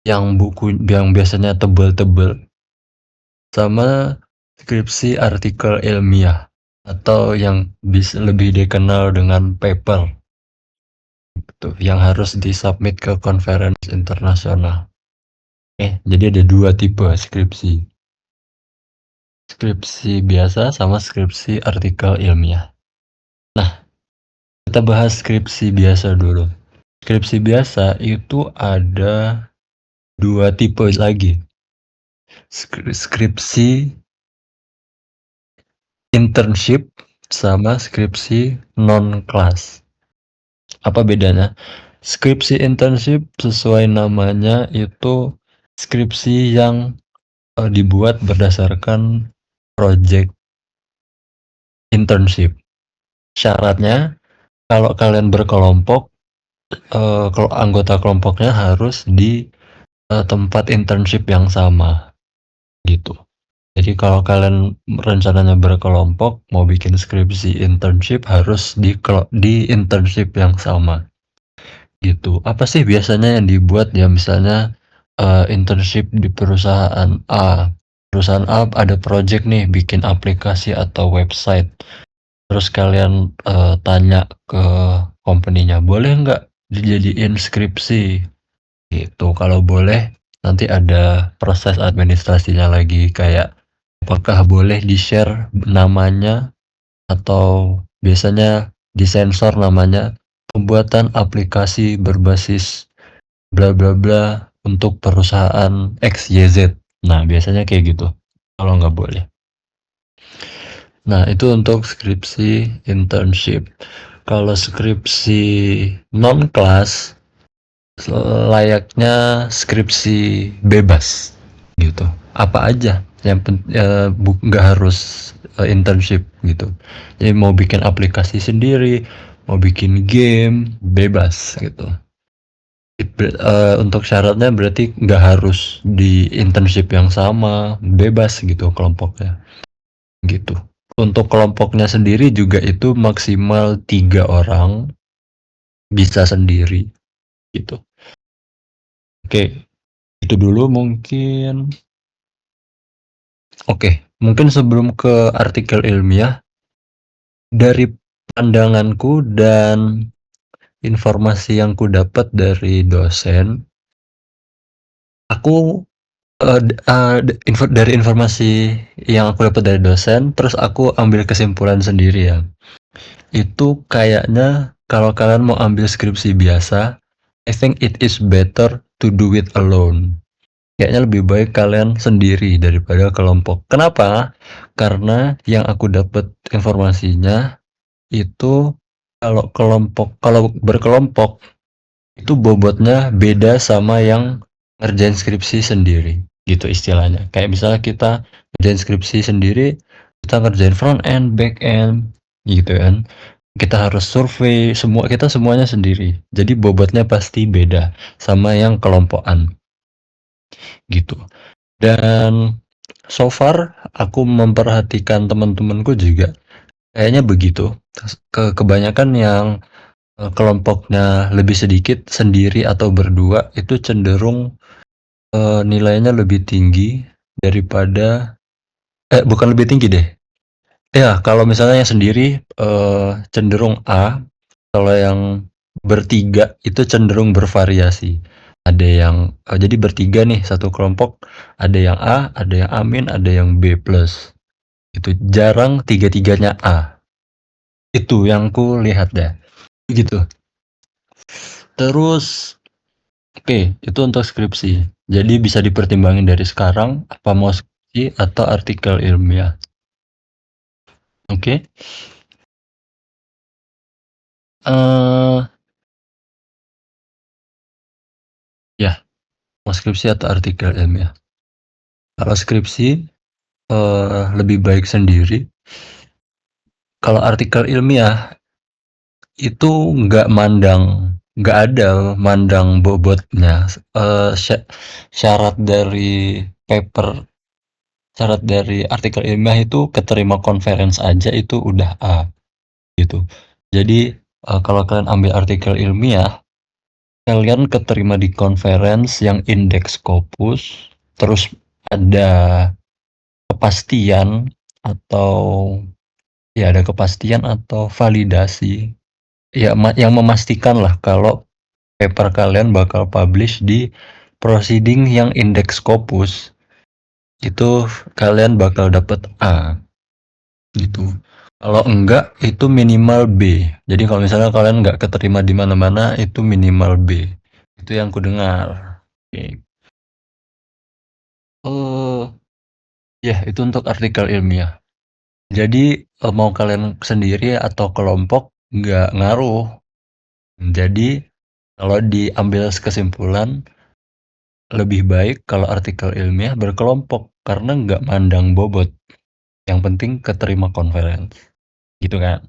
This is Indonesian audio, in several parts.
yang biasanya tebel-tebel, sama skripsi artikel ilmiah atau yang lebih dikenal dengan paper gitu, yang harus disubmit ke conference internasional. Jadi ada dua tipe skripsi. Skripsi biasa sama skripsi artikel ilmiah. Nah, kita bahas skripsi biasa dulu. Skripsi biasa itu ada dua tipe lagi. Skripsi internship sama skripsi non-kelas. Apa bedanya? Skripsi internship sesuai namanya itu skripsi yang dibuat berdasarkan project internship. Syaratnya kalau kalian berkelompok, kalau anggota kelompoknya harus di tempat internship yang sama gitu. Jadi kalau kalian rencananya berkelompok mau bikin skripsi internship harus di internship yang sama gitu. Apa sih biasanya yang dibuat ya, misalnya internship di perusahaan A. Perusahaan A ada project nih bikin aplikasi atau website. Terus kalian tanya ke company-nya, boleh nggak dijadiin skripsi? Gitu. Kalau boleh, nanti ada proses administrasinya lagi, kayak apakah boleh di-share namanya atau biasanya disensor namanya, pembuatan aplikasi berbasis bla bla bla untuk perusahaan XYZ. Nah, biasanya kayak gitu. Kalau nggak boleh. Nah, itu untuk skripsi internship. Kalau skripsi non-kelas, layaknya skripsi bebas gitu. Apa aja yang nggak harus internship gitu. Jadi mau bikin aplikasi sendiri, mau bikin game, bebas gitu. Untuk syaratnya berarti nggak harus di internship yang sama, bebas gitu kelompoknya gitu. Untuk kelompoknya sendiri juga itu maksimal 3 orang, bisa sendiri gitu. Oke, itu dulu mungkin. Oke, mungkin sebelum ke artikel ilmiah, dari pandanganku dan informasi yang ku dapat dari dosen, aku dari informasi yang aku dapat dari dosen, terus aku ambil kesimpulan sendiri ya. Itu kayaknya kalau kalian mau ambil skripsi biasa, I think it is better to do it alone. Kayaknya lebih baik kalian sendiri daripada kelompok. Kenapa? Karena yang aku dapat informasinya itu kalau berkelompok itu bobotnya beda sama yang ngerjain skripsi sendiri gitu istilahnya. Kayak misalnya kita ngerjain skripsi sendiri, kita ngerjain front end, back end gitu kan. Kita harus survei, kita semuanya sendiri. Jadi bobotnya pasti beda sama yang kelompokan gitu. Dan so far aku memperhatikan teman-temanku juga kayaknya begitu. Kebanyakan yang kelompoknya lebih sedikit, sendiri atau berdua, itu cenderung nilainya lebih tinggi daripada bukan lebih tinggi deh. Ya, kalau misalnya yang sendiri cenderung A, kalau yang bertiga itu cenderung bervariasi. Ada yang jadi bertiga nih satu kelompok, ada yang A, ada yang A-, ada yang B+. Itu jarang tiga-tiganya A. Itu yang ku lihat deh. Gitu. Terus oke, itu untuk skripsi. Jadi bisa dipertimbangin dari sekarang apa mau skripsi atau artikel ilmiah. Oke. Eh ya, mau skripsi atau artikel ilmiah. Kalau skripsi lebih baik sendiri. Kalau artikel ilmiah itu nggak ada mandang bobotnya. Syarat dari paper, syarat dari artikel ilmiah itu keterima conference aja itu udah A gitu. Jadi kalau kalian ambil artikel ilmiah kalian keterima di conference yang indeks Scopus, terus ada kepastian atau ya ada kepastian atau validasi, ya yang memastikan lah kalau paper kalian bakal publish di proceeding yang indeks Scopus, itu kalian bakal dapet A, gitu. Kalau enggak, itu minimal B. Jadi kalau misalnya kalian nggak keterima di mana-mana, itu minimal B. Itu yang kudengar. Oke. Eh, ya itu untuk artikel ilmiah. Jadi mau kalian sendiri atau kelompok nggak ngaruh. Jadi kalau diambil kesimpulan, lebih baik kalau artikel ilmiah berkelompok karena nggak mandang bobot. Yang penting keterima conference, gitu kan.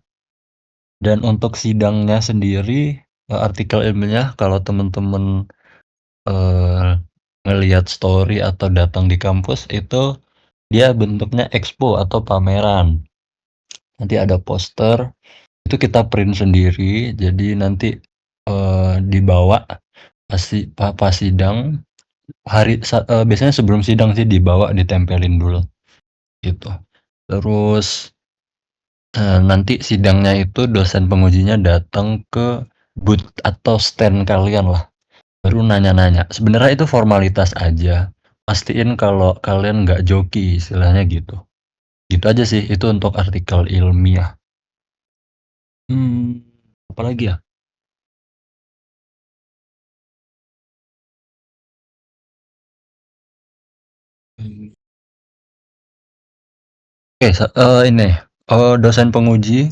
Dan untuk sidangnya sendiri, artikel ilmiah kalau temen-temen ngelihat story atau datang di kampus itu dia bentuknya expo atau pameran. Nanti ada poster, itu kita print sendiri, jadi nanti dibawa pas sidang biasanya sebelum sidang sih dibawa ditempelin dulu gitu. Terus nanti sidangnya itu dosen pengujinya datang ke booth atau stand kalian lah. Baru nanya-nanya. Sebenarnya itu formalitas aja. Pastiin kalau kalian nggak joki, istilahnya gitu. Gitu aja sih, itu untuk artikel ilmiah. Hmm, apa lagi ya? Hmm. Oke, ini dosen penguji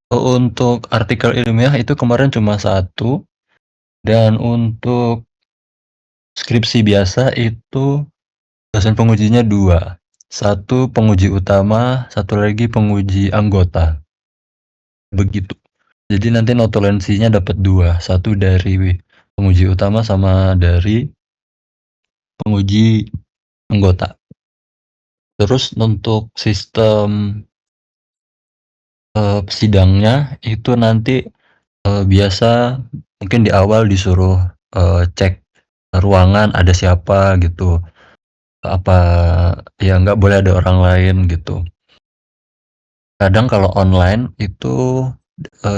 untuk artikel ilmiah itu kemarin cuma satu, dan untuk skripsi biasa itu dosen pengujinya dua. Satu penguji utama, satu lagi penguji anggota. Begitu. Jadi nanti notulensinya dapat dua, satu dari penguji utama sama dari penguji anggota. Terus untuk sistem sidangnya itu nanti biasa mungkin di awal disuruh cek ruangan ada siapa gitu, apa ya nggak boleh ada orang lain gitu. Kadang kalau online itu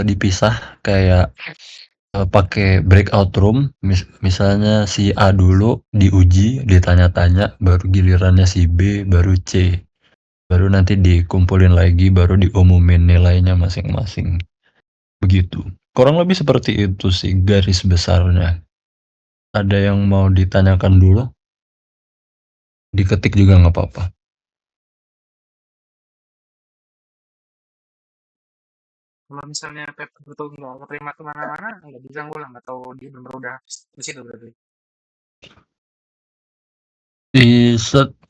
dipisah kayak pakai breakout room, misalnya si A dulu diuji, ditanya-tanya, baru gilirannya si B, baru C. Baru nanti dikumpulin lagi, baru diumumin nilainya masing-masing. Begitu. Kurang lebih seperti itu sih garis besarnya. Ada yang mau ditanyakan dulu? Diketik juga nggak apa-apa. Kalau misalnya paper itu nggak keterima kemana-mana, nggak bisa ngulang atau dia benar udah di situ berarti.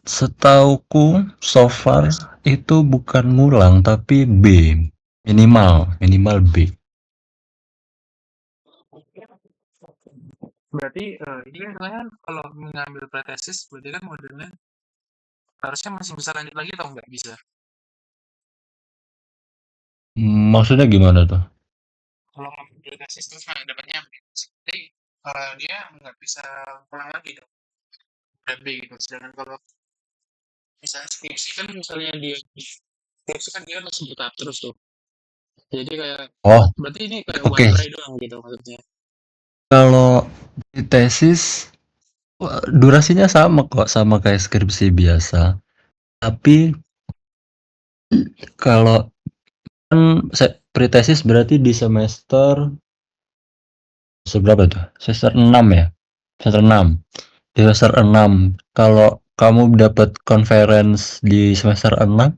Setauku so far itu bukan ngulang tapi B. Minimal B. Berarti ini kan kalian kalau mengambil pretesis berarti kan modelnya harusnya masih bisa lanjut lagi atau nggak bisa? Maksudnya gimana tuh? Kalau ngambil pretesis terus dapatnya B, berarti dia nggak bisa pulang lagi dong, udah B gitu. Sedangkan kalau misalnya skripsi kan misalnya dia skripsi kan dia masih bertahap terus tuh. Jadi kayak Oh, berarti ini kayak one oke. try doang gitu maksudnya. Kalau di tesis durasinya sama kok, sama kayak skripsi biasa. Tapi kalau kan pretesis berarti di semester seberapa tuh? Semester 6 ya? Semester 6. Di semester 6. Kalau kamu dapat conference di semester 6,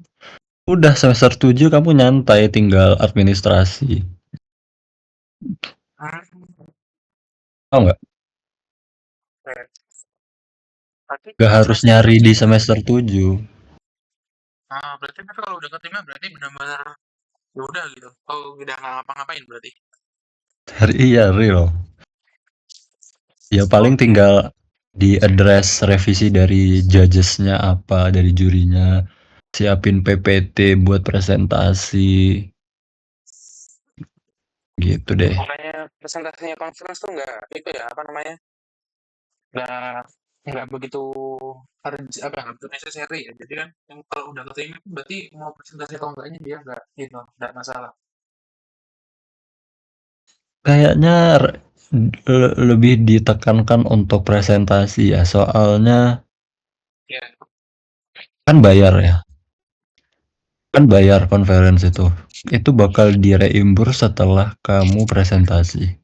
udah semester 7 kamu nyantai tinggal administrasi. Ah, Tahu nggak? oke. Berarti Nggak kalau harus semester nyari di 7 semester 7. berarti tapi kalau udah keterima berarti benar-benar ya udah gitu. Oh, udah nggak ngapa-ngapain berarti. Iya, real. Ya paling Oke. tinggal di address revisi dari judgesnya apa, dari jurinya, siapin PPT buat presentasi, gitu deh. Makanya presentasinya conference tuh nggak itu ya apa namanya nggak nggak begitu apa nggak begitu necessary ya jadi kan yang kalau udah keterima tuh berarti mau presentasi atau enggaknya dia nggak gitu nggak masalah. Kayaknya lebih ditekankan untuk presentasi ya, soalnya Ya. kan bayar ya, kan bayar conference itu bakal direimburs setelah kamu presentasi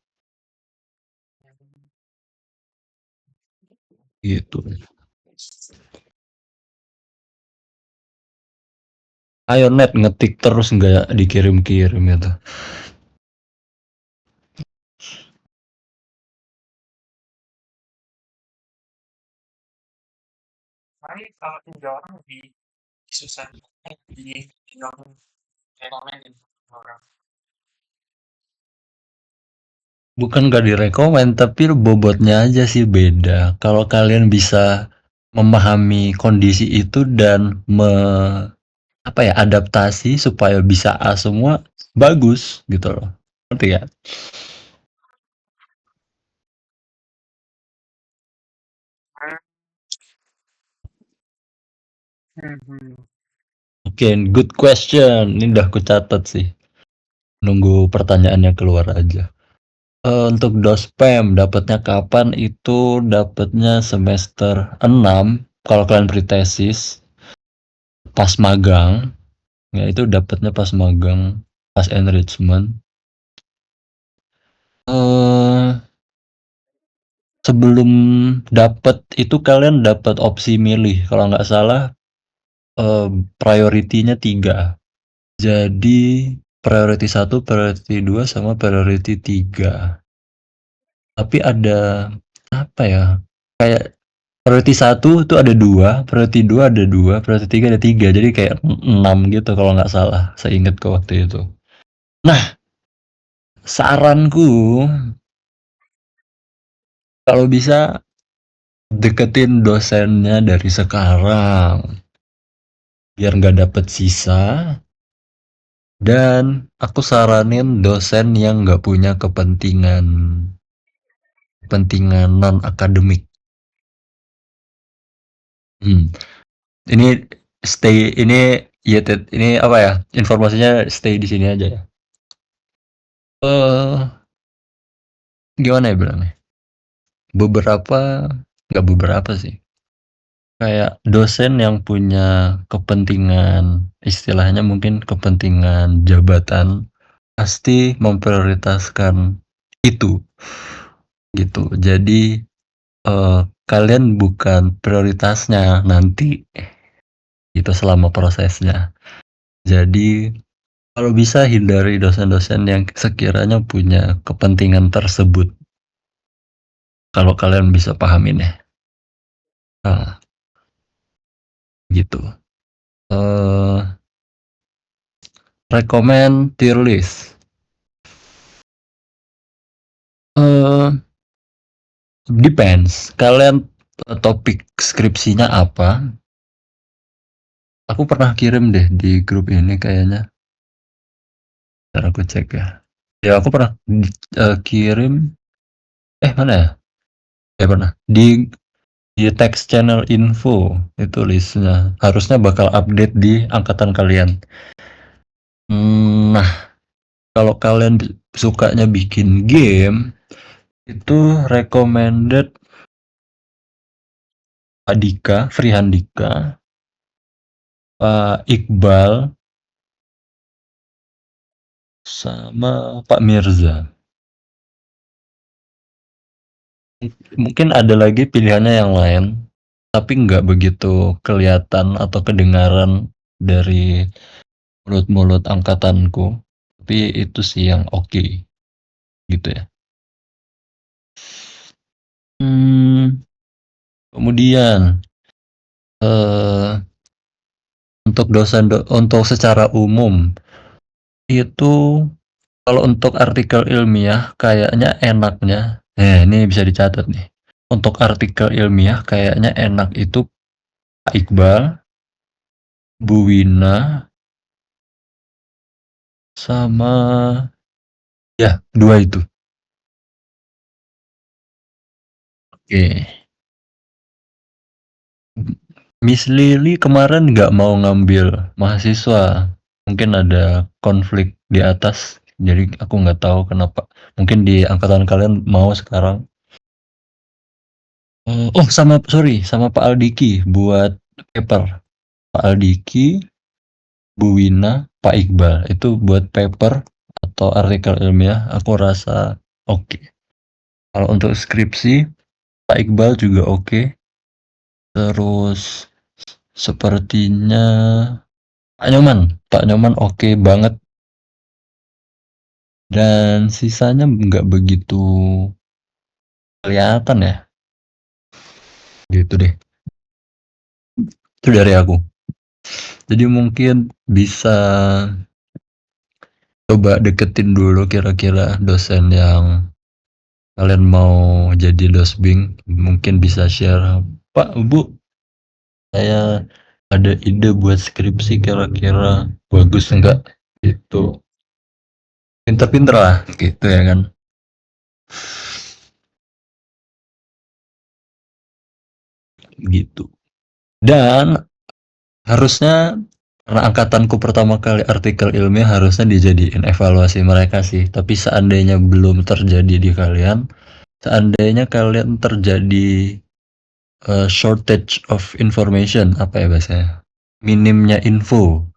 gitu. Ayo net ngetik terus nggak dikirim-kirim gitu. Tapi kalau tiga orang lebih susah di rekomenin orang. Bukan nggak direkomend, tapi bobotnya aja sih beda. Kalau kalian bisa memahami kondisi itu dan apa ya, adaptasi supaya bisa A semua, bagus gitu loh. Ngerti ya? Hmm. Oke, good question. Ini udah aku catat sih. Nunggu pertanyaannya keluar aja. Untuk dospem dapatnya kapan? Itu dapatnya semester 6 kalau kalian pretesis, pas magang. Ya itu dapatnya pas magang, pas enrichment. Eh sebelum dapat itu kalian dapat opsi milih kalau nggak salah, priority-nya 3. Jadi priority 1, priority 2, sama priority 3. Tapi ada apa ya? Kayak priority 1 itu ada 2, priority 2 ada 2, priority 3 ada 3. Jadi kayak 6 gitu kalau nggak salah, seingatku waktu itu. Nah, saranku kalau bisa deketin dosennya dari sekarang biar nggak dapet sisa. Dan aku saranin dosen yang nggak punya kepentingan non akademik. Hmm. Ini ini apa ya? Informasinya stay di sini aja ya. Gimana ya bilangnya? Beberapa, nggak beberapa sih. Kayak dosen yang punya kepentingan, istilahnya mungkin kepentingan jabatan, pasti memprioritaskan itu gitu. Jadi kalian bukan prioritasnya nanti gitu selama prosesnya. Jadi kalau bisa hindari dosen-dosen yang sekiranya punya kepentingan tersebut. Kalau kalian bisa pahamin ya. Nah, gitu. Eh Recommend tier list. Eh Depends. Kalian topik skripsinya apa? Aku pernah kirim deh di grup ini kayaknya. Ntar aku cek ya. Ya aku pernah kirim. Mana ya? Ya pernah. Di text channel info itu listnya. Harusnya bakal update di angkatan kalian. Nah, kalau kalian sukanya bikin game, itu recommended Pak Dika, Frihandika, Pak Iqbal, sama Pak Mirza. Mungkin ada lagi pilihannya yang lain, tapi nggak begitu kelihatan atau kedengaran dari mulut-mulut angkatanku. Tapi itu sih yang oke, gitu ya. Hmm, Kemudian eh untuk untuk secara umum itu kalau untuk artikel ilmiah kayaknya enaknya, ini bisa dicatat nih. Untuk artikel ilmiah kayaknya enak itu Pak Iqbal, Bu Wina, sama ya dua itu. Oke. Miss Lily kemarin nggak mau ngambil mahasiswa. Mungkin ada konflik di atas. Jadi aku nggak tahu kenapa. Mungkin di angkatan kalian mau sekarang. Oh sama sorry sama Pak Aldiki buat paper. Pak Aldiki, Bu Wina, Pak Iqbal itu buat paper atau artikel ilmiah. Aku rasa oke. Kalau untuk skripsi Pak Iqbal juga oke. Terus sepertinya Pak Nyoman oke banget dan sisanya nggak begitu kelihatan ya, gitu deh. Itu dari aku. Jadi mungkin bisa coba deketin dulu kira-kira dosen yang kalian mau jadi dosbing. Mungkin bisa share, Pak, Bu, saya ada ide buat skripsi kira-kira bagus enggak? Itu pinter-pinter lah, gitu ya kan. Gitu. Dan harusnya karena angkatanku pertama kali artikel ilmiah harusnya dijadiin evaluasi mereka sih. Tapi seandainya belum terjadi di kalian, seandainya kalian terjadi shortage of information, apa ya bahasanya? Minimnya info.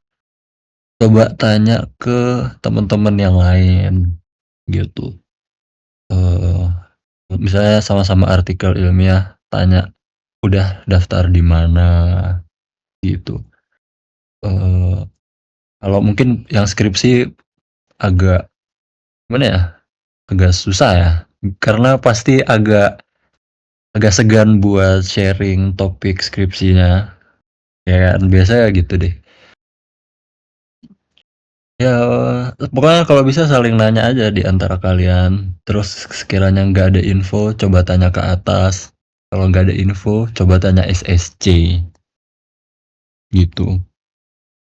Coba tanya ke teman-teman yang lain gitu. Eh misalnya sama-sama artikel ilmiah, tanya udah daftar di mana gitu. Eh kalau mungkin yang skripsi agak gimana ya? Agak susah ya. Karena pasti agak agak segan buat sharing topik skripsinya. Ya kan biasanya gitu deh. Ya pokoknya kalau bisa saling nanya aja di antara kalian. Terus sekiranya nggak ada info, coba tanya ke atas. Kalau nggak ada info, coba tanya SSC gitu.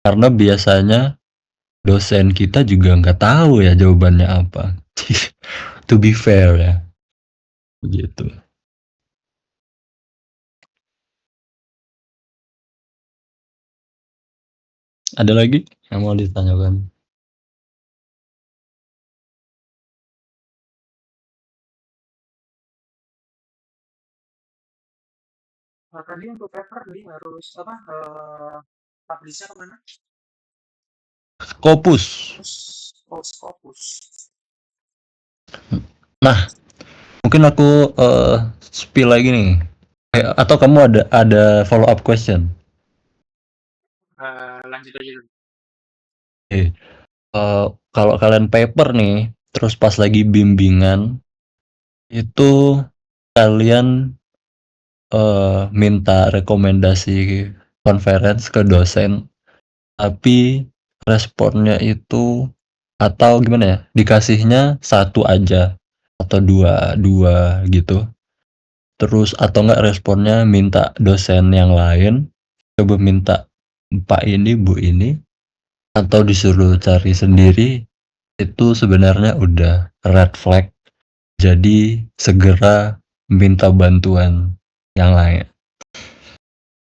Karena biasanya dosen kita juga nggak tahu ya jawabannya apa. To be fair ya, begitu. Ada lagi yang mau ditanyakan? Tadi untuk paper nih harus apa? Publishnya kemana? Scopus. Scopus. Nah, mungkin aku spill lagi nih. Atau kamu ada follow up question? Lanjut aja dulu. Oke. Kalau kalian paper nih, terus pas lagi bimbingan, itu kalian minta rekomendasi conference ke dosen, tapi responnya itu atau gimana ya? Dikasihnya satu aja atau dua dua gitu. Terus atau enggak responnya minta dosen yang lain, coba minta Pak ini, Bu ini, atau disuruh cari sendiri, itu sebenarnya udah red flag. Jadi segera minta bantuan yang lain.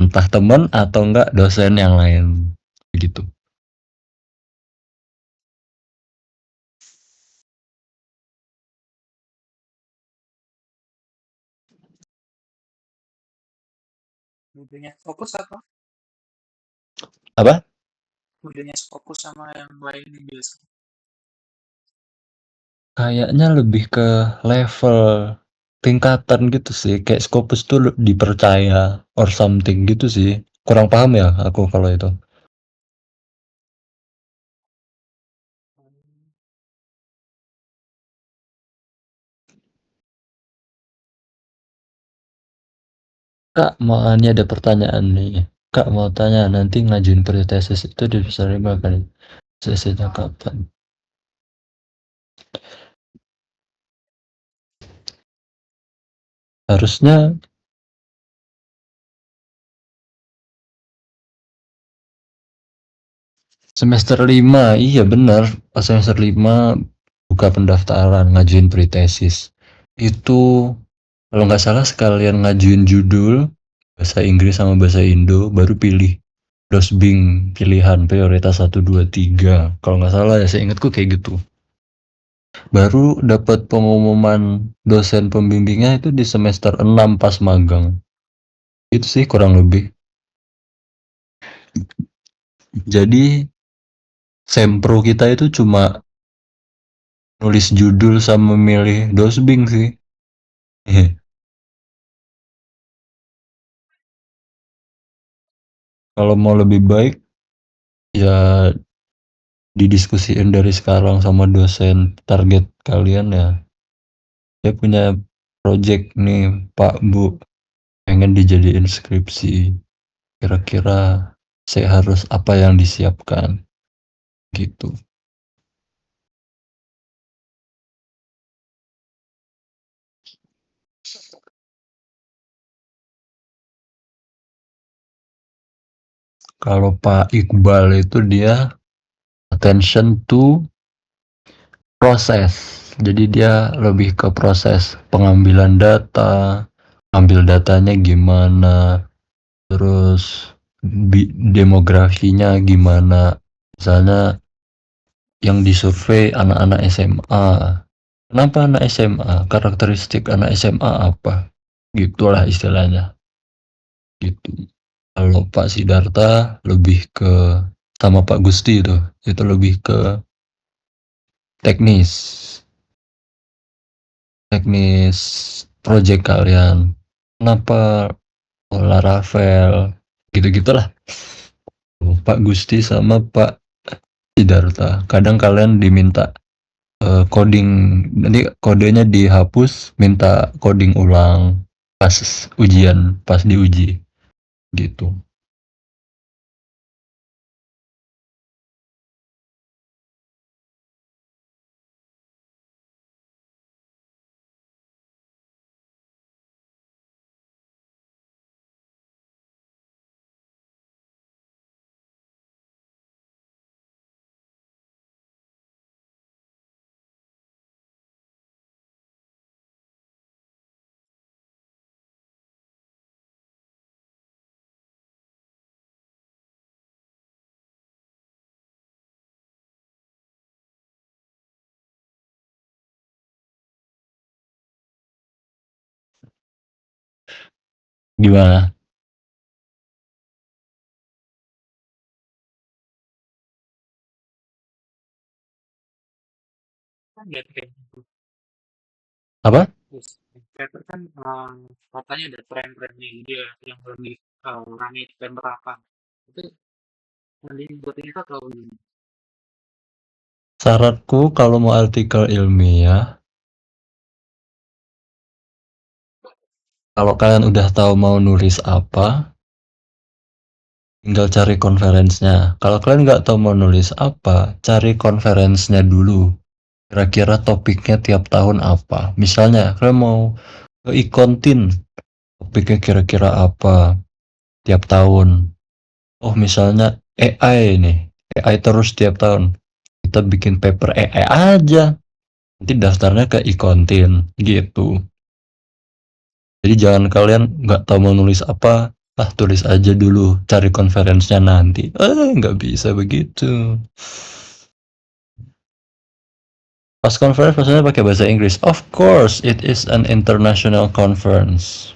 Entah teman atau enggak dosen yang lain. Begitu. Modelnya fokus apa? Apa? Modelnya fokus sama yang lain yang biasa. Kayaknya lebih ke level tingkatan gitu sih. Kayak Scopus tuh dipercaya or something gitu sih. Kurang paham ya aku kalau itu. Kak, mau ini ada pertanyaan nih. Kak mau tanya nanti ngajuin pretesis itu bisa terima kan? Selesainya kapan? Harusnya semester 5. Iya benar. Pas semester 5 buka pendaftaran ngajuin pretesis. Itu Kalau nggak salah sekalian ngajuin judul bahasa Inggris sama bahasa Indo, baru pilih dosbing pilihan prioritas 1, 2, 3. Kalau nggak salah ya, saya ingatku kayak gitu. Baru dapat pengumuman dosen pembimbingnya itu di semester 6 pas magang. Itu sih kurang lebih. Jadi sempro kita itu cuma nulis judul sama milih dosbing sih. Kalau mau lebih baik ya didiskusiin dari sekarang sama dosen target kalian ya. Saya punya project nih Pak Bu, pengen dijadiin skripsi. Kira-kira saya harus apa yang disiapkan gitu. Kalau Pak Iqbal itu dia attention to proses. Jadi dia lebih ke proses pengambilan data, ambil datanya gimana, terus demografinya gimana. Misalnya yang disurvei anak-anak SMA. Kenapa anak SMA? Karakteristik anak SMA apa? Gitulah istilahnya. Gitu. Kalau Pak Sidarta lebih ke sama Pak Gusti itu lebih ke teknis, teknis project kalian. Kenapa Laravel, gitu-gitulah. Pak Gusti sama Pak Sidarta. Kadang kalian diminta coding, nanti kodenya dihapus, minta coding ulang pas ujian, pas diuji gitu. Gimana? Kan lihat kayak gitu. Apa? Terus paper kan katanya ada tren-trennya dia yang lebih rame di penerapan. Itu mending buat ini atau gini. Syaratku kalau mau artikel ilmiah, kalau kalian udah tahu mau nulis apa, tinggal cari konferensinya. Kalau kalian nggak tahu mau nulis apa, cari konferensinya dulu. Kira-kira topiknya tiap tahun apa. Misalnya, kalian mau ke Ikontin, topiknya kira-kira apa tiap tahun. Oh, misalnya AI nih, AI terus tiap tahun. Kita bikin paper AI aja. Nanti daftarnya ke Ikontin, gitu. Jadi jangan kalian nggak tahu mau nulis apa, ah tulis aja dulu, cari konferensinya nanti. Nggak bisa begitu. Pas conference maksudnya pakai bahasa Inggris. Of course, it is an international conference.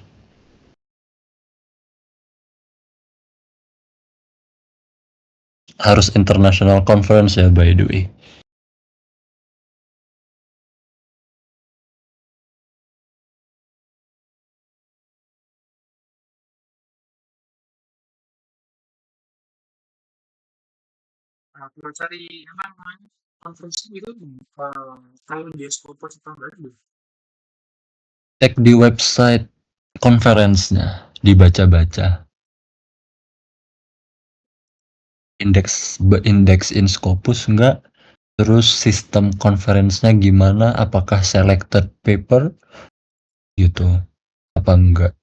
Harus international conference ya, by the way. Kalau cari apa namanya konferensi itu kalau dia sponsor atau enggak itu. Cek di website conference-nya, dibaca-baca. Indeks in Scopus enggak, terus sistem conference-nya gimana, apakah selected paper gitu, apa enggak.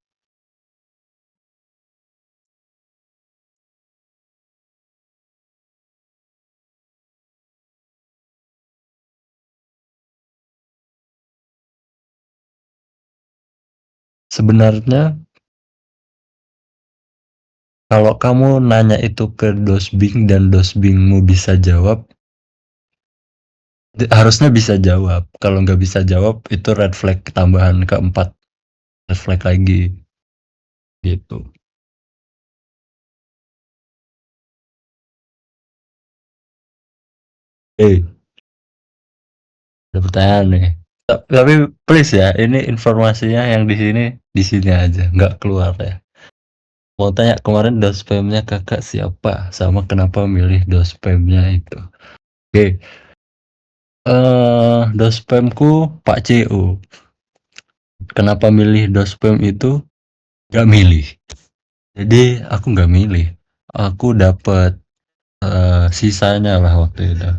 Sebenarnya kalau kamu nanya itu ke dosbing dan dosbingmu bisa jawab, harusnya bisa jawab. Kalau nggak bisa jawab, itu red flag tambahan keempat, red flag lagi gitu. Ada pertanyaan nih. Tapi please ya, ini informasinya yang di sini aja, nggak keluar ya. Mau tanya kemarin dospemnya kakak siapa, sama kenapa milih dospemnya itu. Oke, dospemku Pak CO. Kenapa milih dospem itu? Gak milih. Jadi aku nggak milih. Aku dapat sisanya lah waktu itu.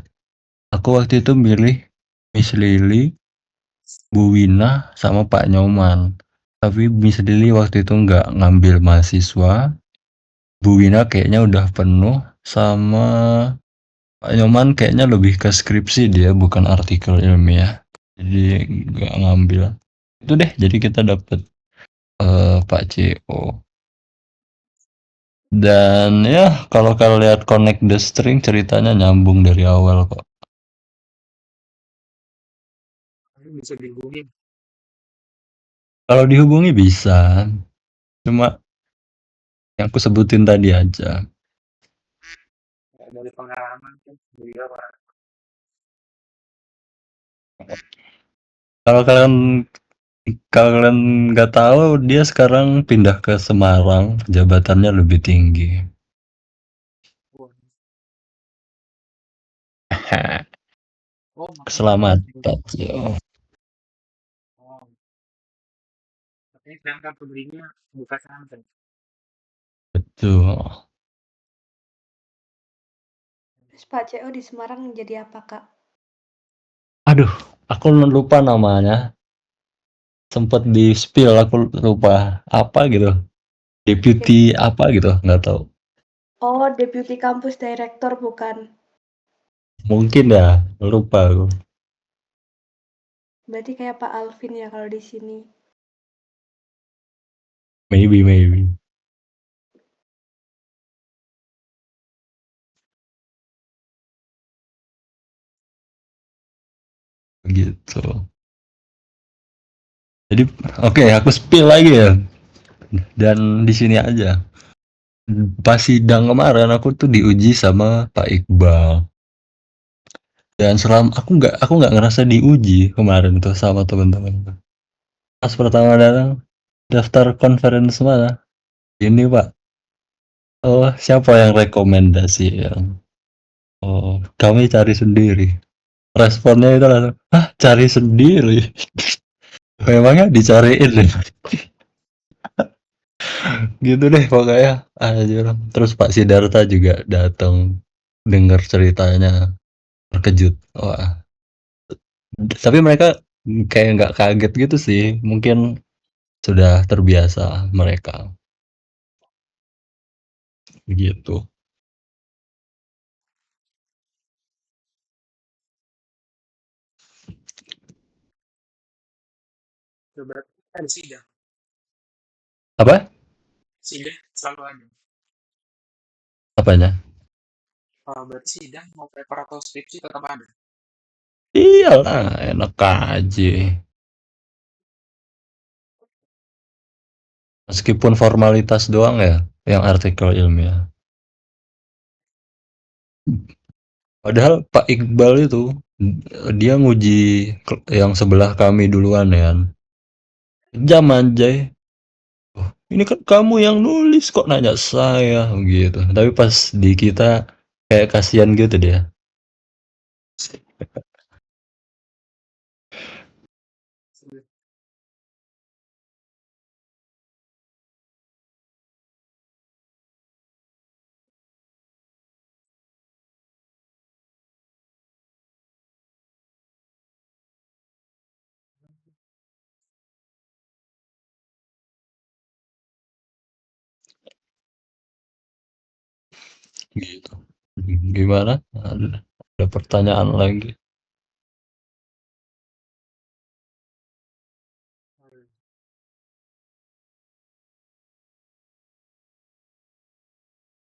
Aku waktu itu milih Miss Lily, Bu Wina, sama Pak Nyoman. Tapi Miss Lily waktu itu nggak ngambil mahasiswa. Bu Wina kayaknya udah penuh, sama Pak Nyoman kayaknya lebih ke skripsi, dia bukan artikel ilmiah. Jadi nggak ngambil. Itu deh, jadi kita dapat Pak CO. Dan ya, kalau kalian lihat Connect the String, ceritanya nyambung dari awal kok. Ini bisa dihubungin. Kalau dihubungi bisa, cuma yang aku sebutin tadi aja. Ya, dari pengalaman kan beliau Kalau kalian kalau kalian nggak tahu, dia sekarang pindah ke Semarang, jabatannya lebih tinggi. wah, oh makanya Selamat, ini. Pak Cio. Oh, makanya sekarang pembelinya buka santai. Betul. Terus Pak CO di Semarang jadi apa, Kak? Aduh, aku lupa namanya. Sempet di spill, aku lupa apa gitu. Deputy Dep- apa gitu, nggak tahu. Oh, Deputy Campus Director bukan? Mungkin ya, lupa aku. Berarti kayak Pak Alvin ya kalau di sini. Maybe. Gitu. Jadi, oke, aku spill lagi ya. Dan di sini aja. Pas sidang kemarin aku tuh diuji sama Pak Iqbal. Dan selama aku nggak ngerasa diuji kemarin tuh sama teman-teman. Pas pertama datang, daftar conference mana? Ini Pak. Oh, siapa yang rekomendasi ya? Oh, kami cari sendiri. Responnya itu langsung, ah cari sendiri. Memangnya dicariin ya? Gitu deh pokoknya. Anjir. Terus Pak Sidarta juga datang, dengar ceritanya, terkejut. Wah, tapi mereka kayak nggak kaget gitu sih. Mungkin sudah terbiasa mereka gitu. Coba ada sidang. Apa? Sidang selalu ada. Apanya? Kalau berarti sidang mau paper atau skripsi tetap ada. Iyalah, enak aja. Meskipun formalitas doang ya, yang artikel ilmiah. Padahal Pak Iqbal itu, dia nguji yang sebelah kami duluan ya. Jam anjay. "Oh, ini kan kamu yang nulis kok nanya saya gitu." Tapi pas di kita kayak kasihan gitu dia. Gitu. Gimana? Ada pertanyaan lagi?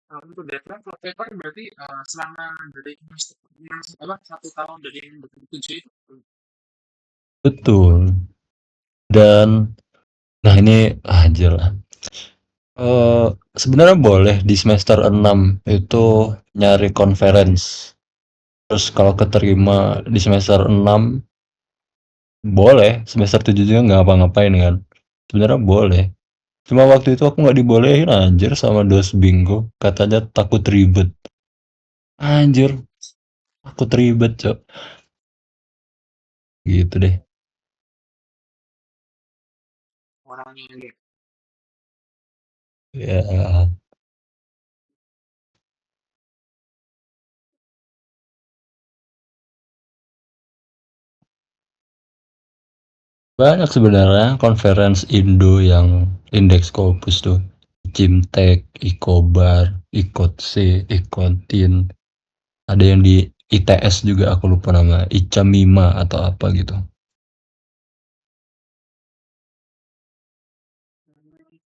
Untuk deadline kalau paper berarti selama dari apa 1 tahun dari yang 2007 itu. Betul. Dan nah ini anjir lah. Sebenarnya boleh di semester 6 itu nyari conference. Terus kalau keterima di semester 6 boleh, semester 7 juga nggak ngapa-ngapain kan. Sebenarnya boleh. Cuma waktu itu aku nggak dibolehin anjir sama dos bingo. Katanya takut ribet. Anjir, takut ribet, Cok. Gitu deh. Orangnya gitu. Ya, banyak sebenarnya conference Indo yang indeks Scopus tuh. Cimtek, Ikobar, Ikotse, Ikontin. Ada yang di ITS juga aku lupa nama, Icamima atau apa gitu.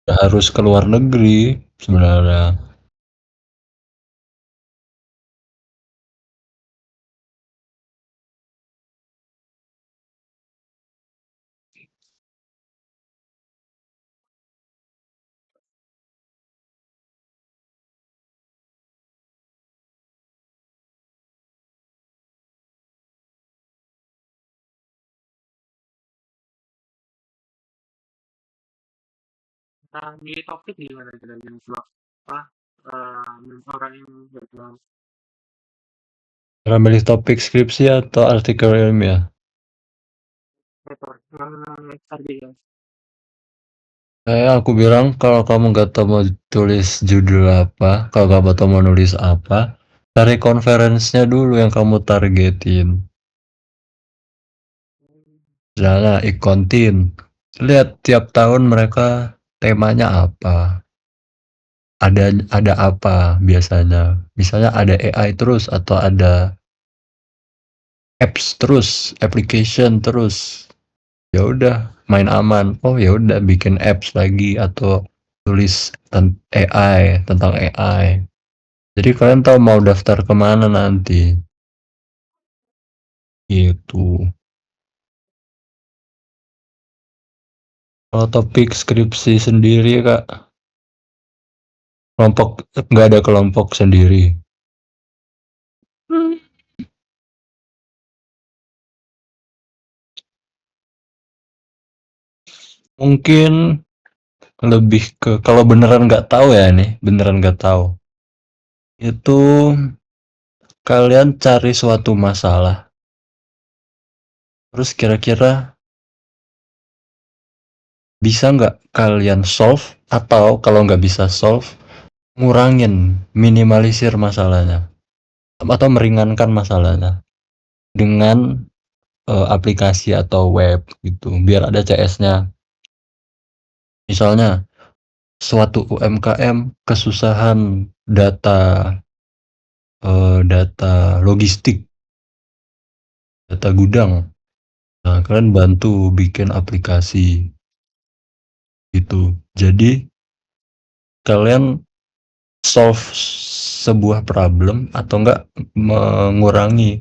Nggak harus ke luar negeri sebenarnya. Nah, di topik gimana kita yang vlog? Ah, orang yang nggak tahu Cara milih topik skripsi atau artikel ilmiah? paper. Tadi ya. Kayak aku bilang kalau kamu nggak tahu mau tulis judul apa, kalau kamu tahu mau nulis apa, cari konferensinya dulu yang kamu targetin. Misalnya Ikontin, lihat tiap tahun mereka temanya apa, ada apa biasanya. Misalnya ada AI terus atau ada apps terus, application terus. Ya udah, main aman. Oh ya udah bikin apps lagi atau tulis tentang AI. Jadi kalian tahu mau daftar kemana nanti. Gitu. Kalau topik skripsi sendiri kak, kelompok nggak ada kelompok sendiri. Mungkin lebih ke kalau beneran nggak tahu ya nih, beneran nggak tahu. Itu kalian cari suatu masalah. Terus kira-kira bisa nggak kalian solve atau kalau nggak bisa solve, ngurangin, minimalisir masalahnya atau meringankan masalahnya dengan aplikasi atau web gitu biar ada CS-nya. Misalnya suatu UMKM kesusahan data data logistik, data gudang. Nah, kalian bantu bikin aplikasi gitu. Jadi kalian solve sebuah problem atau enggak mengurangi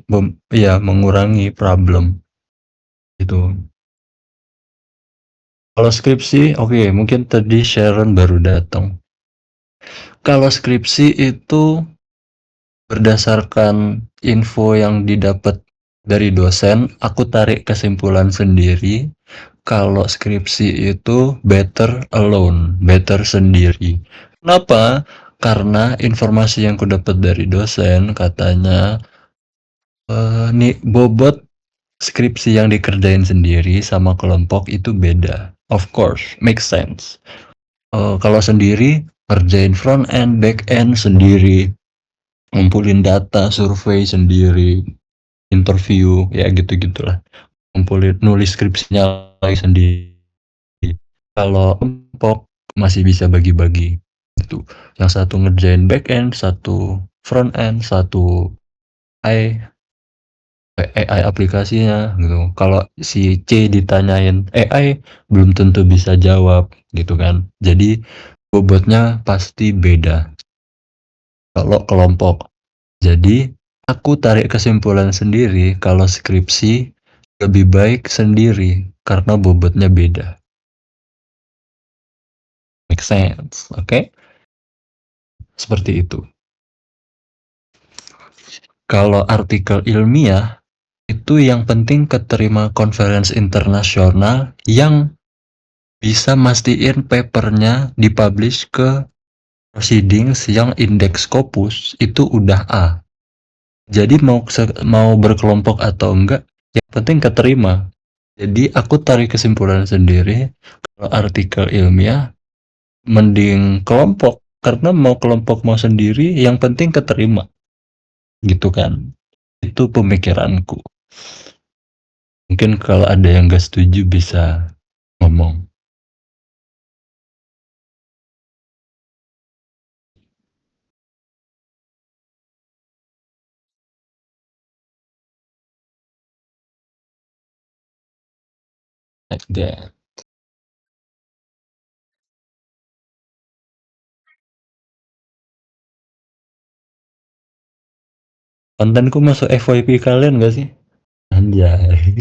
problem gitu. Kalau skripsi, oke, mungkin tadi Sharon baru datang. Kalau skripsi itu berdasarkan info yang didapat dari dosen, aku tarik kesimpulan sendiri. Kalau skripsi itu better alone, better sendiri. Kenapa? Karena informasi yang ku dapat dari dosen katanya nih bobot skripsi yang dikerjain sendiri sama kelompok itu beda. Of course, makes sense. Kalau sendiri kerjain front end, back end sendiri, ngumpulin data, survei sendiri, interview, ya gitu-gitulah. Ngumpulin nulis skripsinya lagi sendiri. Kalau kelompok masih bisa bagi-bagi. Itu. Yang satu ngerjain back end, satu front end, satu AI aplikasinya gitu. Kalau si C ditanyain AI belum tentu bisa jawab gitu kan. Jadi bobotnya pasti beda. kalau kelompok. Jadi, aku tarik kesimpulan sendiri kalau skripsi lebih baik sendiri karena bobotnya beda. Make sense, oke? Seperti itu. Kalau artikel ilmiah, itu yang penting keterima conference internasional yang bisa mastiin papernya dipublish ke proceedings yang indeks Scopus itu udah A. Jadi mau berkelompok atau enggak, yang penting keterima. Jadi aku tarik kesimpulan sendiri, kalau artikel ilmiah mending kelompok, karena mau kelompok mau sendiri, yang penting keterima. Gitu kan. Itu pemikiranku. Mungkin kalau ada yang gak setuju bisa ngomong. Like that. Kontenku masuk FYP kalian gak sih? Anjay.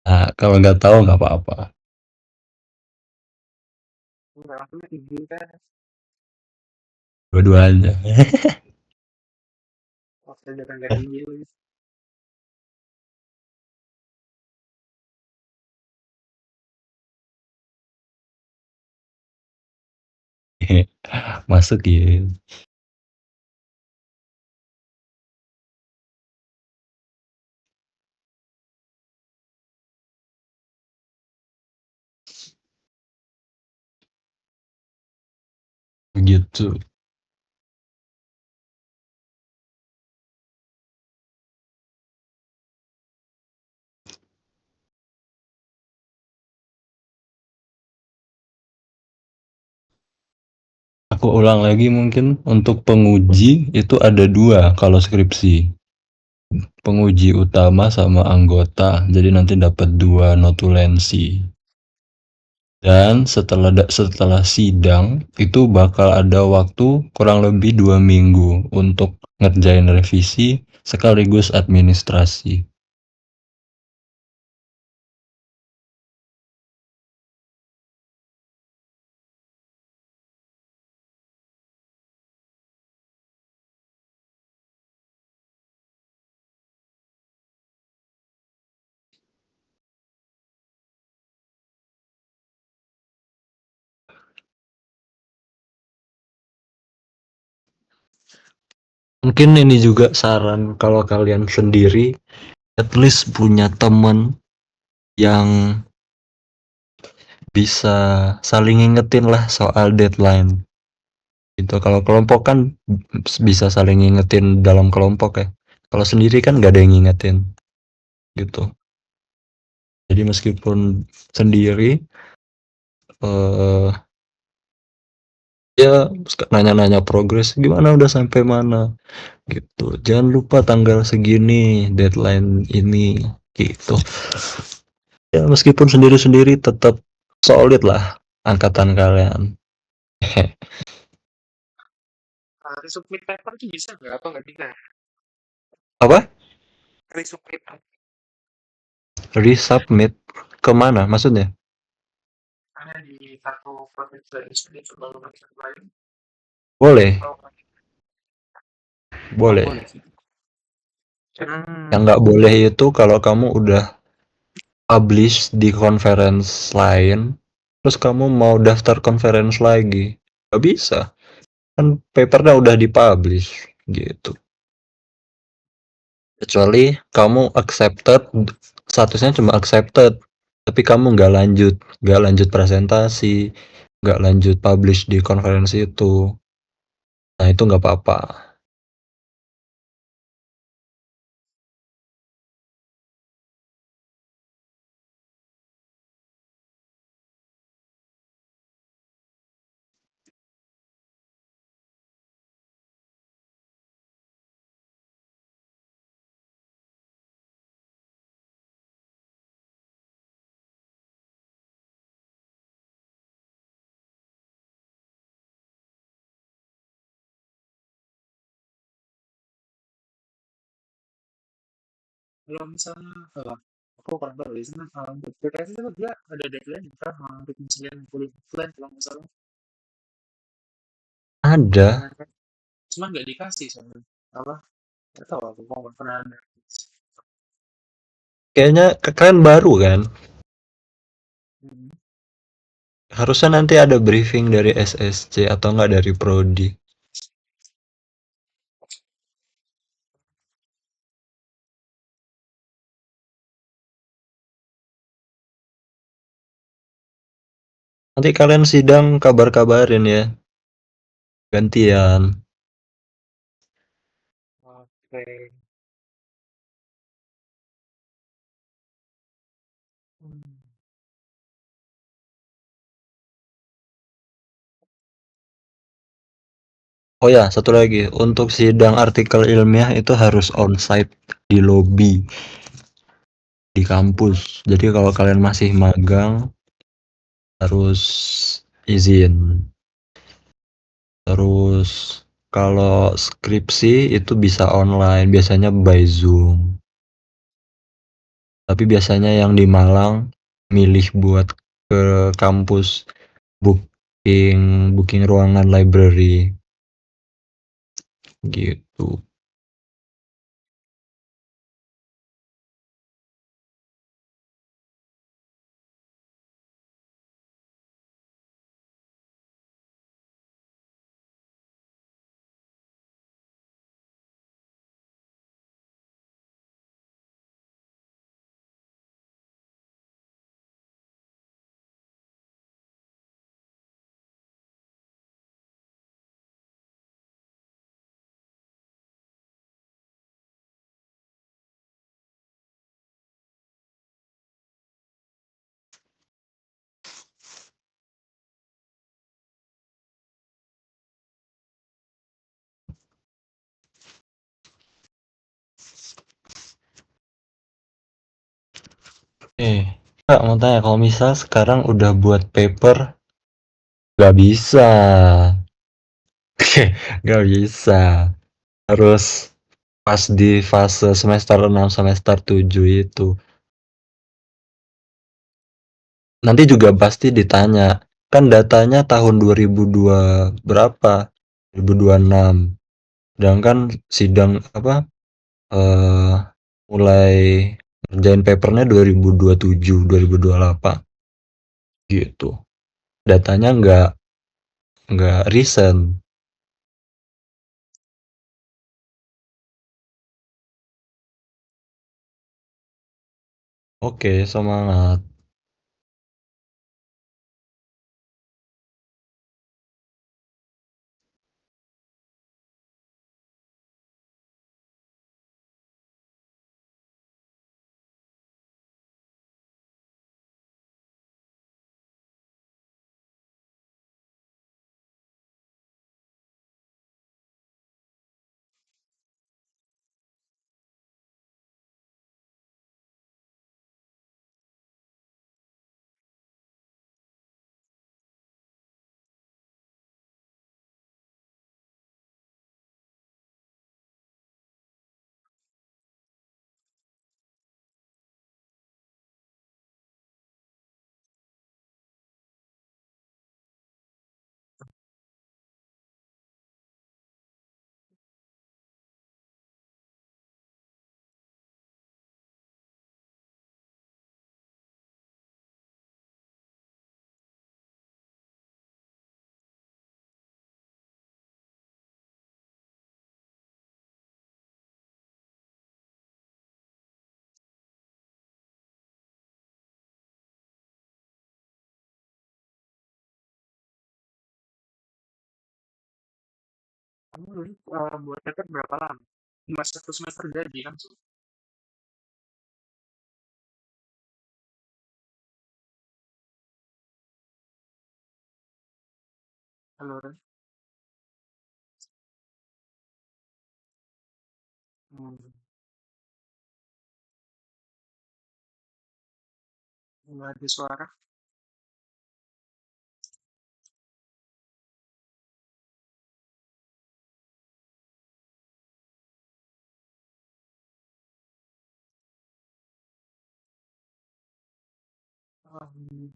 Nah, kalau nggak tahu nggak apa-apa. Dua-duanya. Masukin. Gitu. Aku ulang lagi mungkin untuk penguji itu ada dua kalau skripsi. Penguji utama sama anggota. Jadi nanti dapat dua notulensi. Dan setelah sidang itu bakal ada waktu kurang lebih 2 minggu untuk ngerjain revisi sekaligus administrasi. Mungkin ini juga saran kalau kalian sendiri at least punya temen yang bisa saling ngingetin lah soal deadline. Gitu. Kalau kelompok kan bisa saling ngingetin dalam kelompok ya. Kalau sendiri kan nggak ada yang ngingetin. Gitu. Jadi meskipun sendiri eh ya nanya-nanya progres gimana udah sampai mana gitu. Jangan lupa tanggal segini deadline ini gitu. Ya meskipun sendiri-sendiri tetap solid lah angkatan kalian. Resubmit paper tuh bisa nggak atau nggak bisa? Apa? Resubmit Resubmit kemana maksudnya? misalnya di satu provinsi dari sini coba provinsi lain. Boleh, Oh, boleh. boleh sih. Yang nggak boleh itu kalau kamu udah publish di conference lain, terus kamu mau daftar conference lagi, nggak bisa. Kan papernya udah dipublish gitu. Kecuali kamu accepted, statusnya cuma accepted, tapi kamu nggak lanjut presentasi, nggak lanjut publish di konferensi itu. Nah itu nggak apa-apa. Kalau misalnya aku kurang tahu di sana untuk PTS itu dia ada deadline kan untuk misalnya kuliah offline kalau nggak salah. Ada, Nah, kan cuma nggak dikasih sama apa nggak tahu aku kok nggak pernah ada. kayaknya kalian baru kan? Hmm. Harusnya nanti ada briefing dari SSC atau enggak dari Prodi. Nanti kalian sidang kabar-kabarin ya, gantian. Oke. Hmm. Oh ya, satu lagi, untuk sidang artikel ilmiah itu harus onsite di lobi di kampus. Jadi kalau kalian masih magang harus izin. Terus kalau skripsi itu bisa online, biasanya by Zoom. Tapi biasanya yang di Malang milih buat ke kampus booking booking ruangan library gitu. Kak mau tanya kalau misal sekarang udah buat paper nggak bisa. Nggak bisa. Harus pas di fase semester 6 semester 7 itu. Nanti juga pasti ditanya, kan datanya tahun 2002 berapa? 2026. Sedangkan sidang apa eh mulai ngerjain papernya 2027, 2028 gitu. Datanya nggak recent. Oke, semangat. Kamu dulu buat paper berapa lama? Cuma satu semester jadi kan? Halo, Ren. Hmm. Nggak ada suara. Um,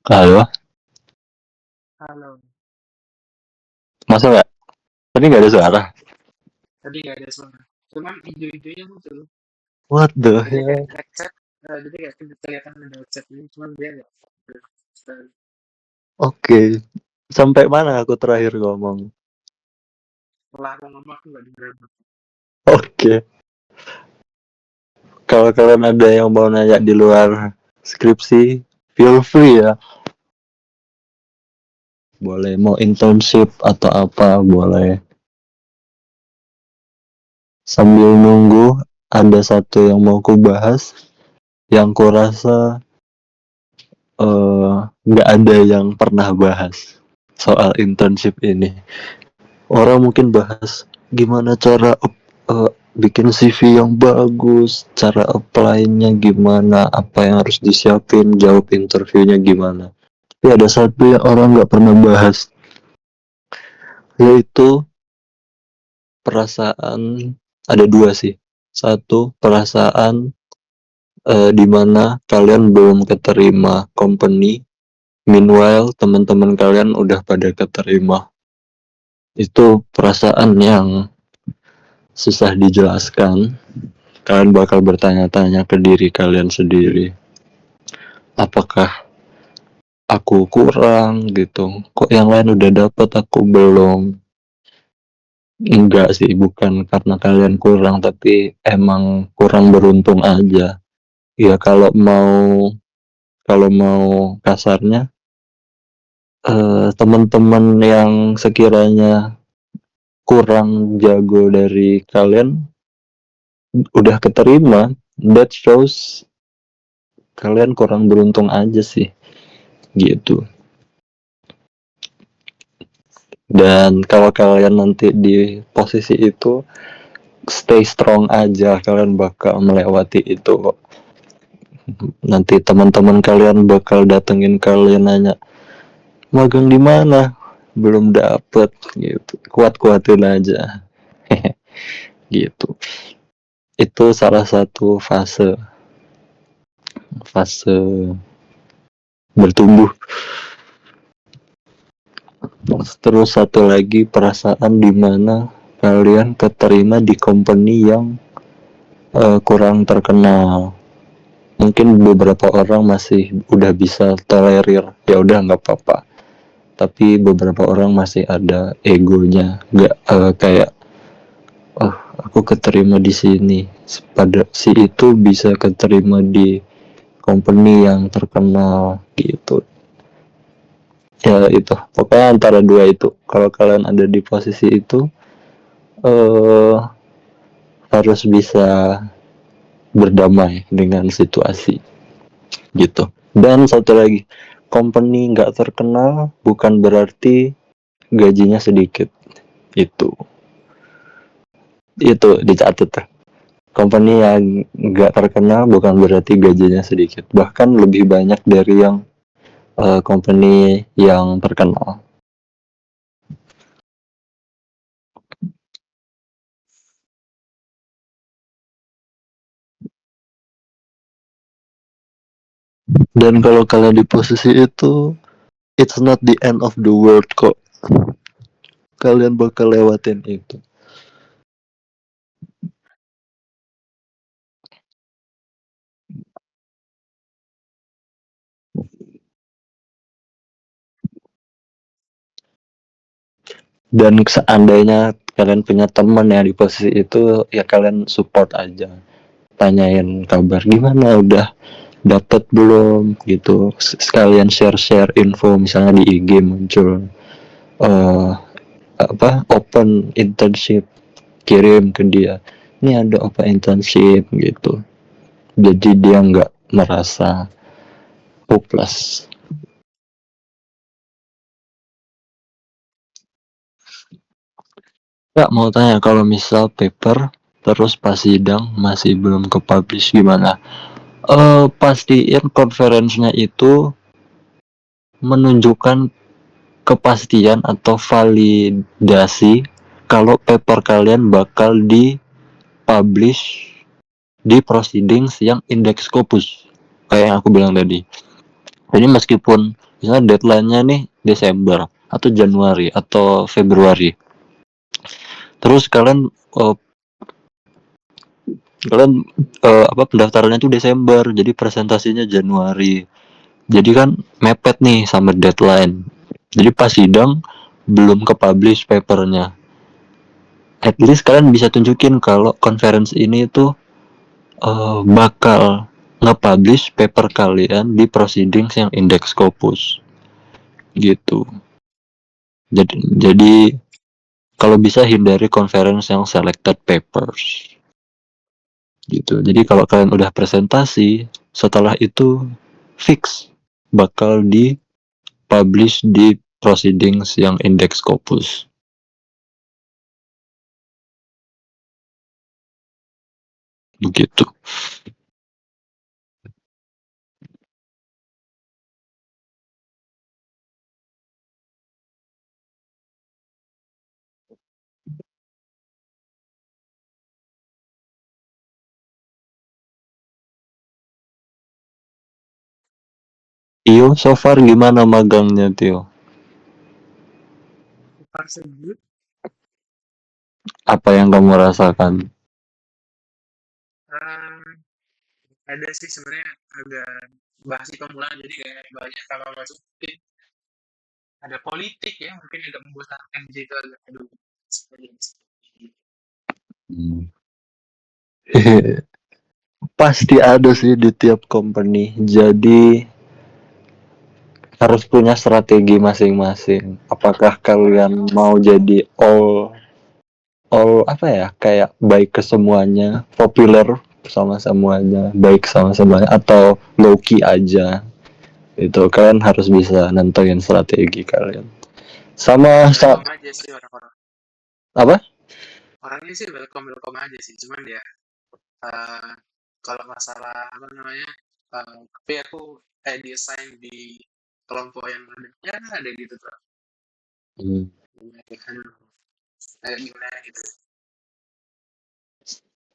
Halo, Halo, masa nggak? Tadi nggak ada suara. tadi nggak ada suara. Cuman hijau-hijaunya muncul. What the Jadi kayak hell? headset, jadi kayak kelihatan ada headset ini, cuman dia nggak. Oke, sampai mana aku terakhir ngomong? Setelah aku ngomong aku nggak dengar. Oke, kalau kalian ada yang mau nanya di luar skripsi, feel free ya. Boleh mau internship atau apa, boleh. Sambil nunggu, ada satu yang mau ku bahas, yang ku rasa nggak ada yang pernah bahas soal internship ini. Orang mungkin bahas gimana cara bikin CV yang bagus, cara apply-nya gimana, apa yang harus disiapin, jawab interviewnya gimana. Tapi ada satu yang orang nggak pernah bahas, yaitu perasaan. Ada dua sih. Satu, perasaan di mana kalian belum keterima company, meanwhile teman-teman kalian udah pada keterima. Itu perasaan yang susah dijelaskan. Kalian bakal bertanya-tanya ke diri kalian sendiri, apakah aku kurang gitu, kok yang lain udah dapet aku belum. Enggak sih, bukan karena kalian kurang, tapi emang kurang beruntung aja ya. Kalau mau kasarnya, teman-teman yang sekiranya kurang jago dari kalian udah keterima, that shows kalian kurang beruntung aja sih, gitu. Dan kalau kalian nanti di posisi itu, stay strong aja, kalian bakal melewati itu kok. Nanti teman-teman kalian bakal datengin kalian nanya, magang di mana? Belum dapet gitu. Kuat-kuatin aja. Gitu. Itu salah satu fase bertumbuh. Terus satu lagi, perasaan dimana kalian keterima di company yang kurang terkenal. Mungkin beberapa orang masih udah bisa tolerir, ya udah nggak apa-apa. Tapi beberapa orang masih ada egonya, nggak kayak, oh aku keterima di sini, pada si itu bisa keterima di company yang terkenal gitu. Ya itu, pokoknya antara dua itu. Kalau kalian ada di posisi itu, eh harus bisa berdamai dengan situasi gitu. Dan satu lagi, company nggak terkenal bukan berarti gajinya sedikit. Itu dicatat tuh. Company yang nggak terkenal bukan berarti gajinya sedikit, bahkan lebih banyak dari yang company yang terkenal. Dan kalau kalian di posisi itu, it's not the end of the world kok. Kalian bakal lewatin itu. Dan seandainya kalian punya teman yang di posisi itu, ya kalian support aja. Tanyain kabar gimana, udah dapat belum gitu. Sekalian share-share info, misalnya di IG muncul eh open internship, kirim ke dia. Ini ada open internship gitu. Jadi dia nggak merasa hopeless. Nggak, mau tanya, kalau misal paper terus pas sidang masih belum ke publish gimana? Pastiin konferensinya itu menunjukkan kepastian atau validasi kalau paper kalian bakal di-publish di proceedings yang index Scopus. Kayak yang aku bilang tadi. Jadi meskipun misalnya deadline-nya nih Desember atau Januari atau Februari. Terus kalian pendaftarannya itu Desember, jadi presentasinya Januari. Jadi kan mepet nih sama deadline. Jadi pas sidang belum ke-publish papernya. At least kalian bisa tunjukin kalau conference ini tuh bakal nge-publish paper kalian di proceedings yang index Scopus. Gitu. Jadi kalau bisa hindari conference yang selected papers. Gitu. Jadi kalau kalian udah presentasi, setelah itu fix bakal di-publish di proceedings yang index Scopus. Begitu. Tio, so far gimana magangnya Tio? Tersebut Apa yang kamu rasakan? ada sih sebenarnya agak bahas pemula, jadi kayak banyak kalau masuk mungkin ada politik ya, mungkin ada membosankan di situ agak aduh. Pasti ada sih di tiap company. Jadi harus punya strategi masing-masing. Apakah kalian mau jadi all apa ya, kayak baik ke semuanya, populer sama semuanya, baik sama semuanya, atau low key aja. Itu kalian harus bisa nentuin strategi kalian. Sama Welcome aja sih orang-orang. apa? Orangnya sih welcome aja sih, cuman ya kalau masalah apa namanya, tapi aku diassign di kelompok yang ada gitu tuh. Kayak gimana gitu.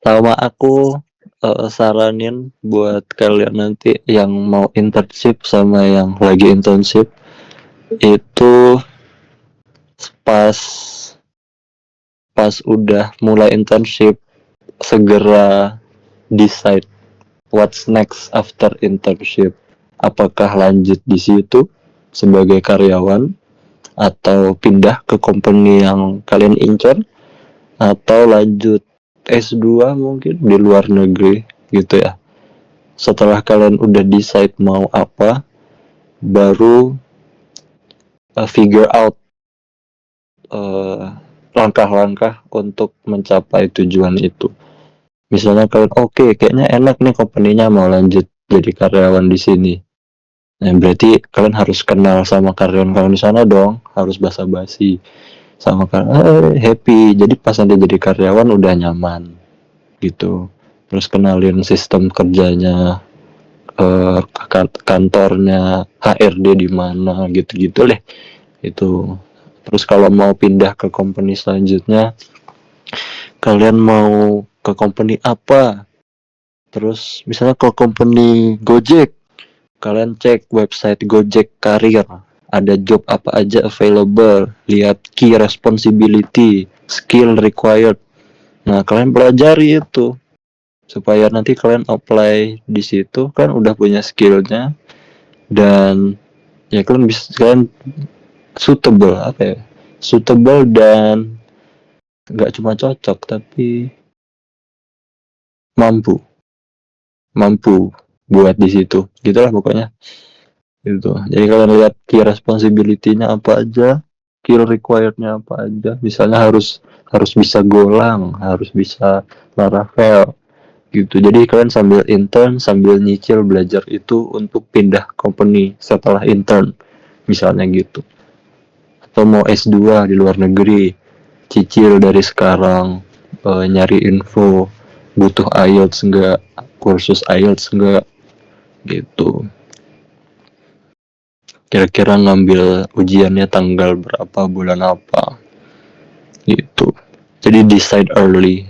Sama aku saranin buat kalian nanti yang mau internship sama yang lagi internship itu pas udah mulai internship segera decide what's next after internship. Apakah lanjut di situ sebagai karyawan atau pindah ke company yang kalian incar, atau lanjut S2 mungkin di luar negeri gitu ya. Setelah kalian udah decide mau apa, baru figure out langkah-langkah untuk mencapai tujuan itu. Misalnya kalian kayaknya enak nih company-nya, mau lanjut jadi karyawan di sini. Nah, berarti kalian harus kenal sama karyawan kalian di sana dong, harus basa-basi sama karyawan, happy. Jadi pas nanti jadi karyawan udah nyaman gitu. Terus kenalin sistem kerjanya, kantornya, HRD di mana, gitu-gitu deh. Itu. Terus kalau mau pindah ke company selanjutnya, kalian mau ke company apa? Terus misalnya ke company Gojek, Kalian cek website Gojek Karir, ada job apa aja available, lihat key responsibility, skill required. Nah, kalian pelajari itu supaya nanti kalian apply di situ kan udah punya skillnya dan ya kalian suitable apa ya? Suitable dan nggak cuma cocok tapi mampu mampu buat di situ gitulah pokoknya gitu. Jadi kalian lihat key responsibility-nya apa aja, skill required-nya apa aja. Misalnya harus harus bisa golang, harus bisa Laravel gitu. Jadi kalian sambil intern, sambil nyicil belajar itu untuk pindah company setelah intern, misalnya gitu. Atau mau S2 di luar negeri, cicil dari sekarang, nyari info, butuh IELTS enggak, kursus IELTS enggak, gitu. Kira-kira ngambil ujiannya tanggal berapa, bulan apa, gitu. Jadi decide early.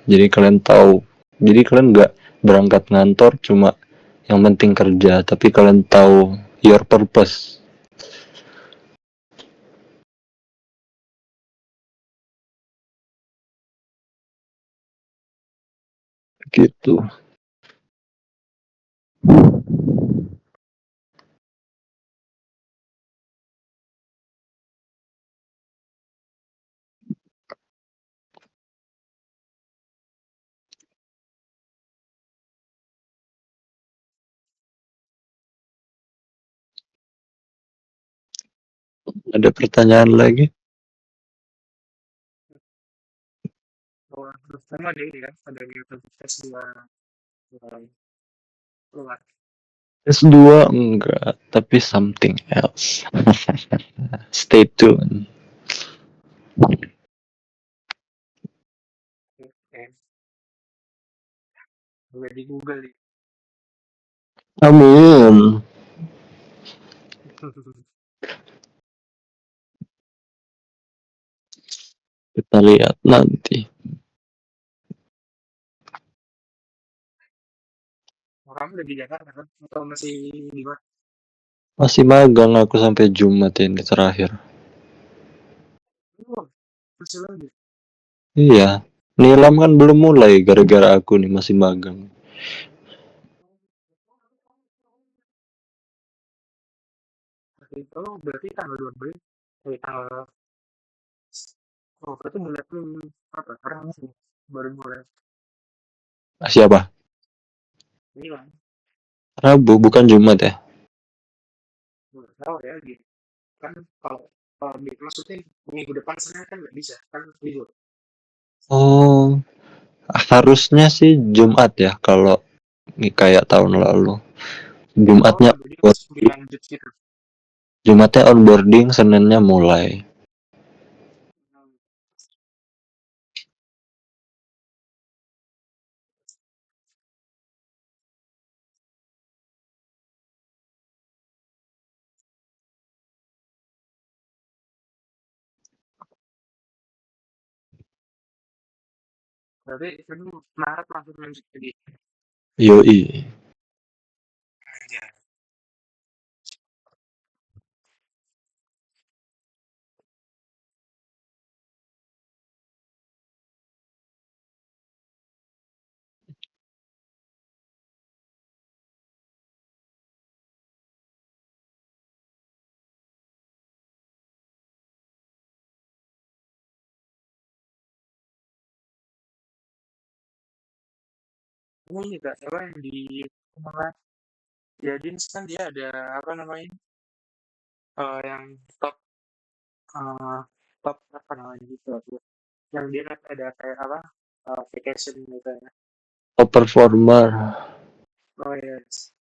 Jadi kalian tahu. Jadi kalian nggak berangkat ngantor cuma yang penting kerja, tapi kalian tahu your purpose, gitu. Ada pertanyaan lagi? Terus sama ada ini kan, ada universitas luar. S2 enggak, tapi something else. Stay tuned. Oke, gue di Google nih. Amin. Kita lihat nanti. Orang udah di Jakarta kan? Atau masih di mana? Masih magang aku sampai Jumat ini terakhir. Oh, masih lagi. Iya. Nilam kan belum mulai gara-gara aku nih masih magang. Oh, berarti tanggal 12, tanggal, oh, berarti bulan apa? Orang sih baru mulai. Siapa? Ini lah, Rabu bukan Jumat ya? nggak tahu ya gitu. Kan kalau kalau maksudnya minggu depan sana kan nggak bisa kan libur. Oh, harusnya sih Jumat ya kalau kayak tahun lalu. Oh, Jumatnya jadi langsung onboarding, dilanjut gitu. Jumatnya onboarding, Seninnya mulai. Hmm, berarti kan Maret langsung lanjut lagi. Yoi. Aja. Ini juga apa yang di malah jadiin kan dia ada apa namanya yang top eh, top apa namanya gitu aku. Yang dia ada kayak apa vacation gitu ya. Top performer. Oh yes.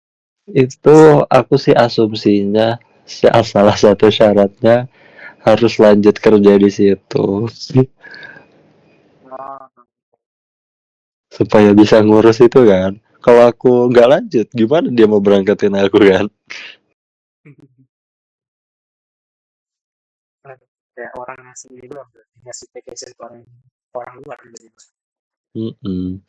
Itu aku sih asumsinya salah satu syaratnya harus lanjut kerja di situ Oh. supaya bisa ngurus itu kan. Kalau aku nggak lanjut, gimana dia mau berangkatin aku kan? Kayak orang asing itu ngasih vacation ke orang orang luar gitu. Mm-mm.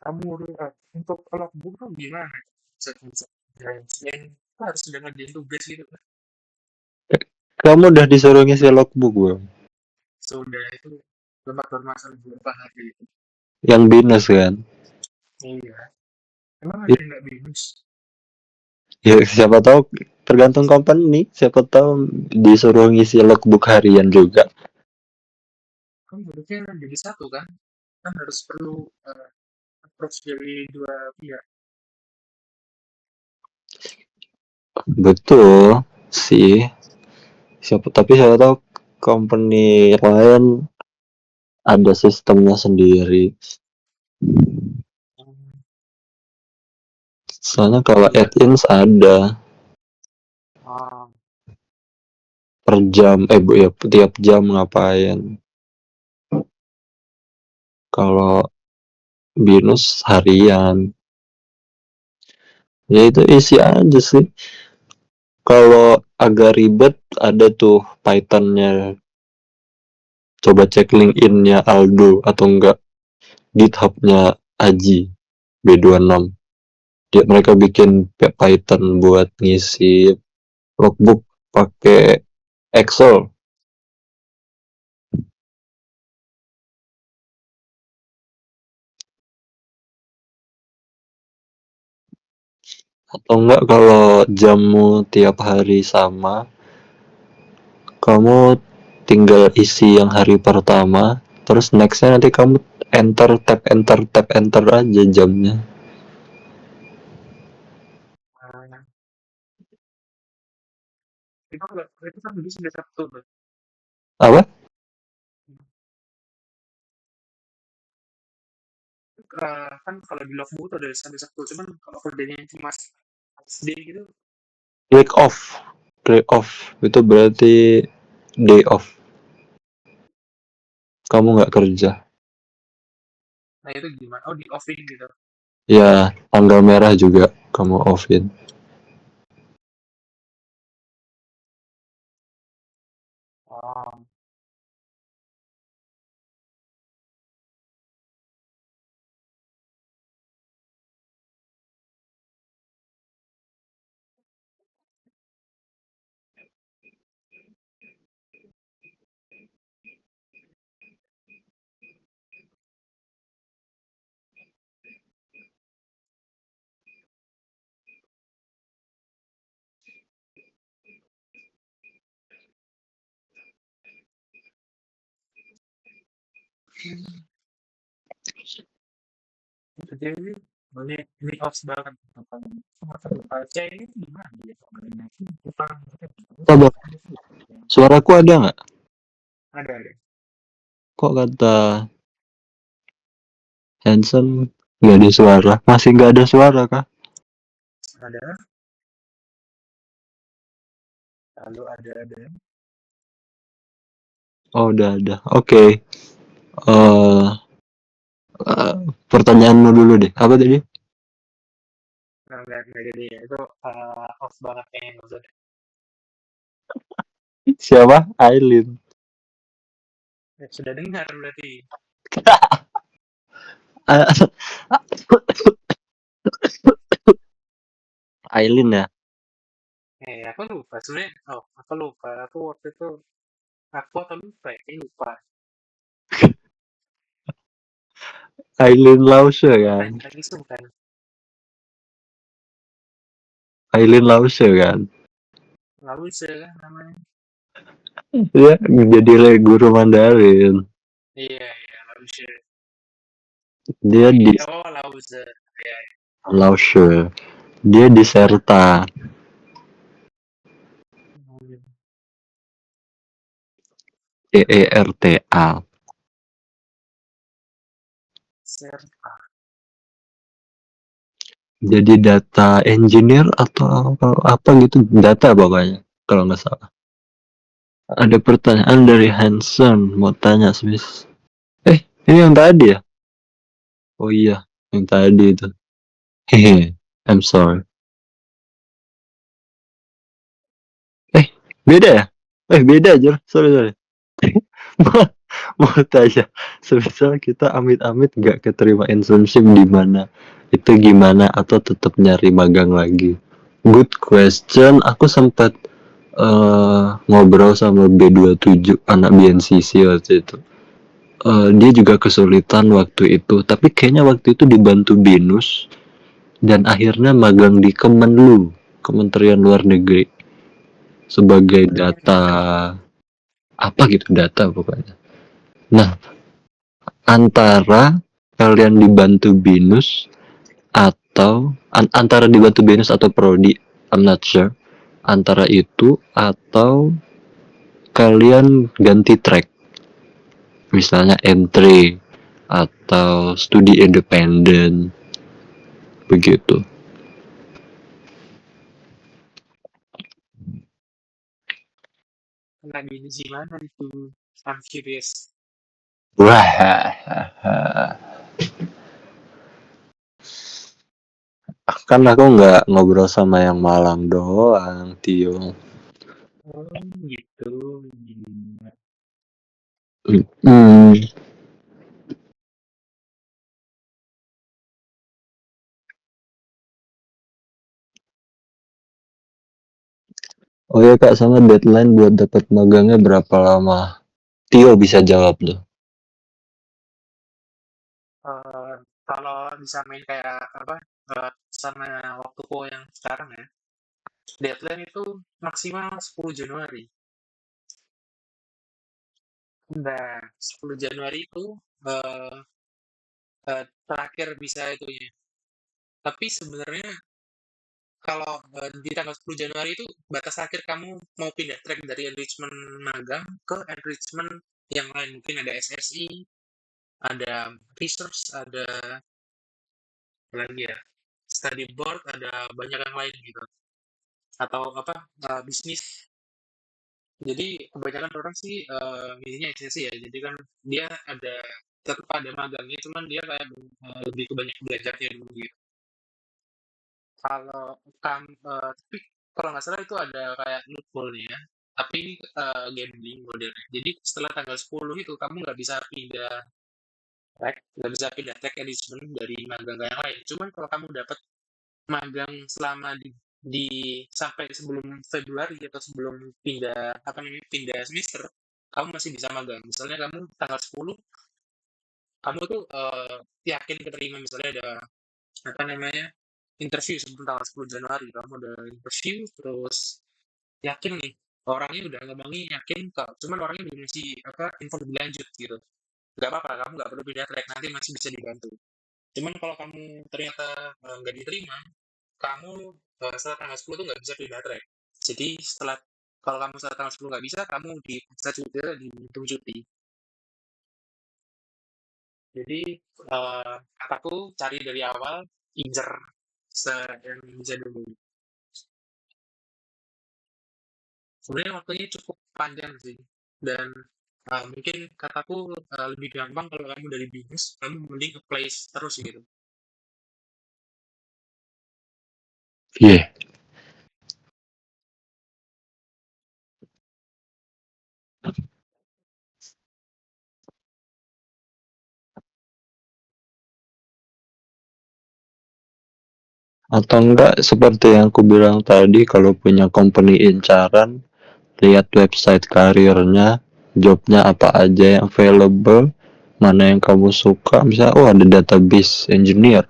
kamu untuk logbook tuh gimana? Selain itu harus sudah ngerjain tugas gitu kan? Kamu udah disuruh ngisi logbook belum? Sudah itu tempat bermasalah beberapa hari itu. Yang binus kan? Iya. Emang ada yang nggak binus? Ya siapa tahu tergantung company, siapa tahu disuruh ngisi logbook harian juga. Kan harusnya jadi satu kan? Kan harus perlu approach dari dua pihak. Betul sih. Siapa tahu company lain ada sistemnya sendiri. Hmm, Soalnya kalau iya. add-ins ada Ah, per jam, bu ya tiap jam ngapain. Kalau binus harian, ya itu isi aja sih. Kalau agak ribet ada tuh Python-nya. Coba cek LinkedIn-nya Aldo atau enggak GitHub-nya Aji B26. Mereka bikin Python buat ngisi logbook pakai Excel. Atau enggak kalau jammu tiap hari sama, kamu tinggal isi yang hari pertama, terus nextnya nanti kamu tab enter aja jamnya. ah, itu kan bisa sudah Sabtu tuh. Apa? Kan kalau di logbook tuh ada sampai Sabtu, cuman kalau kerjanya cuma sedih gitu, Week off. Day off. Itu berarti day off. Kamu nggak kerja. nah itu gimana? Oh, di offin gitu. Ya, tanggal merah juga kamu offin. Oh, jadi ini off banget. Sama baca ini gimana ya? Utang, Coba, suaraku ada nggak? ada. Kok kata Hanson nggak ada suara? Masih nggak ada suara kah? Ada, lalu ada. Oh, udah ada. Oke. Eh, pertanyaanmu dulu deh. Apa tadi? Nggak jadi ya. Itu off banget kayaknya nggak usah deh. Siapa? Aileen. Ya, sudah dengar berarti. Aileen ya. Aku lupa sebenarnya. Oh, aku lupa. Aku waktu itu aku atau lupa ya? Kayaknya lupa. Aileen Lause kan. Tadi kan. Aileen Lause kan. Lalu kan namanya. Dia jadi guru Mandarin. Iya, iya, lalu Dia di Oh, Lauze. Iya, iya. Lause. Dia di Serta. EERTA. Serta. Jadi data engineer atau apa gitu, data pokoknya kalau nggak salah. Ada pertanyaan dari Hanson mau tanya Smith. Ini yang tadi ya? Oh iya, yang tadi itu. Hehe, I'm sorry. Beda ya? Beda aja. Sorry. mau tanya, semisal kita amit-amit nggak keterima internship di mana, itu gimana atau tetap nyari magang lagi? Good question. Aku sempat ngobrol sama B27 anak BNCC waktu itu. Dia juga kesulitan waktu itu, tapi kayaknya waktu itu dibantu BINUS dan akhirnya magang di Kemenlu, Kementerian Luar Negeri sebagai data apa gitu, data pokoknya. Nah, antara kalian dibantu BINUS atau antara dibantu BINUS atau prodi, I'm not sure. Antara itu atau kalian ganti track, misalnya entry atau studi independen begitu. Kena gini gimana itu? I'm curious. Wah, kan aku nggak ngobrol sama yang Malang doang, Tio. Oh gitu. Gila. Hmm. Oh ya Kak, sama deadline buat dapat magangnya berapa lama? Tio bisa jawab loh. Kalau disamain kayak apa sama waktuku yang sekarang ya, deadline itu maksimal 10 Januari. Nah, 10 Januari itu eh, terakhir bisa itunya. Tapi sebenarnya kalau di tanggal 10 Januari itu batas akhir kamu mau pindah track dari enrichment magang ke enrichment yang lain. Mungkin ada SSI, ada research, ada apa lagi ya, study board, ada banyak yang lain gitu. Atau apa, bisnis. Jadi kebanyakan orang sih milihnya SSI ya. Jadi kan dia ada tetap ada magangnya, cuman dia kayak lebih ke banyak belajarnya dulu gitu. Kalau tapi kalau nggak salah itu ada kayak loophole-nya ya. Tapi ini gambling modelnya. Jadi setelah tanggal 10 itu kamu nggak bisa pindah track, nggak bisa pindah track enrichment dari magang ke yang lain. Cuman kalau kamu dapat magang selama di sampai sebelum Februari atau sebelum pindah apa namanya pindah semester, kamu masih bisa magang. Misalnya kamu tanggal 10, kamu tuh yakin keterima, misalnya ada apa namanya interview sebelum tanggal 10 Januari, kamu ada interview terus yakin nih orangnya udah ngomongin yakin kok, cuman orangnya belum ngasih apa info lebih lanjut gitu, nggak apa-apa, kamu nggak perlu pindah track, nanti masih bisa dibantu. Cuman kalau kamu ternyata nggak diterima, kamu setelah tanggal 10 tuh nggak bisa pindah track. Jadi setelah kalau kamu setelah tanggal 10 nggak bisa, kamu dipaksa cuti, dihitung cuti. Jadi kataku cari dari awal, incer yang bisa dulu. Sebenarnya waktunya cukup panjang sih, dan mungkin kataku lebih gampang kalau kamu dari bisnis, kamu mending apply terus gitu. Iya. Yeah. Atau enggak seperti yang aku bilang tadi, kalau punya company incaran, lihat website karirnya, jobnya apa aja yang available, mana yang kamu suka. Misalnya, oh ada database engineer,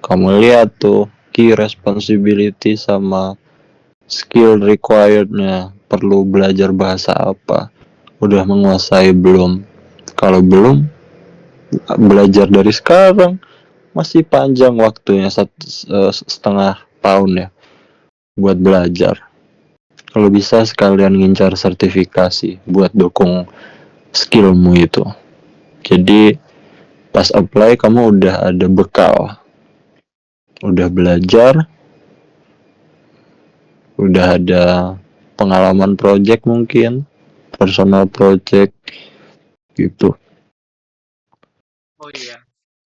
kamu lihat tuh key responsibility sama skill requirednya, perlu belajar bahasa apa, udah menguasai belum. Kalau belum, belajar dari sekarang, masih panjang waktunya, setengah tahun ya buat belajar. Kalau bisa sekalian ngincar sertifikasi buat dukung skillmu itu. Jadi pas apply kamu udah ada bekal, udah belajar, udah ada pengalaman project mungkin, personal project gitu. Oh iya,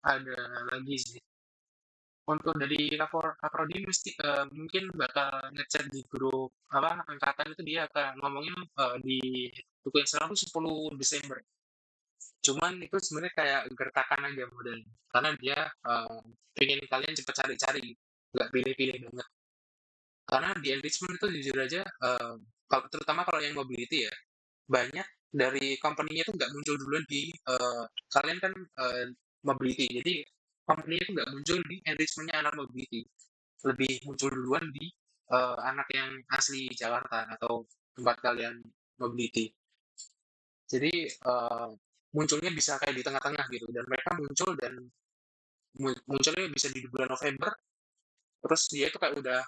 ada lagi sih. Untuk dari Kaprodi mesti mungkin bakal ngechat di grup apa angkatan itu, dia akan ngomongin di buku yang sekarang tuh 10 Desember. Cuman itu sebenarnya kayak gertakan aja modelnya. Karena dia pengen kalian cepat cari-cari, nggak pilih-pilih banget. Karena di enrichment itu jujur aja, terutama kalau yang mobility ya, banyak dari company-nya itu nggak muncul duluan di kalian kan mobility, jadi company-nya itu nggak muncul di enrichment-nya anak mobility, lebih muncul duluan di anak yang asli Jakarta atau tempat kalian mobility. Jadi munculnya bisa kayak di tengah-tengah gitu, dan mereka muncul dan munculnya bisa di bulan November, terus dia itu kayak udah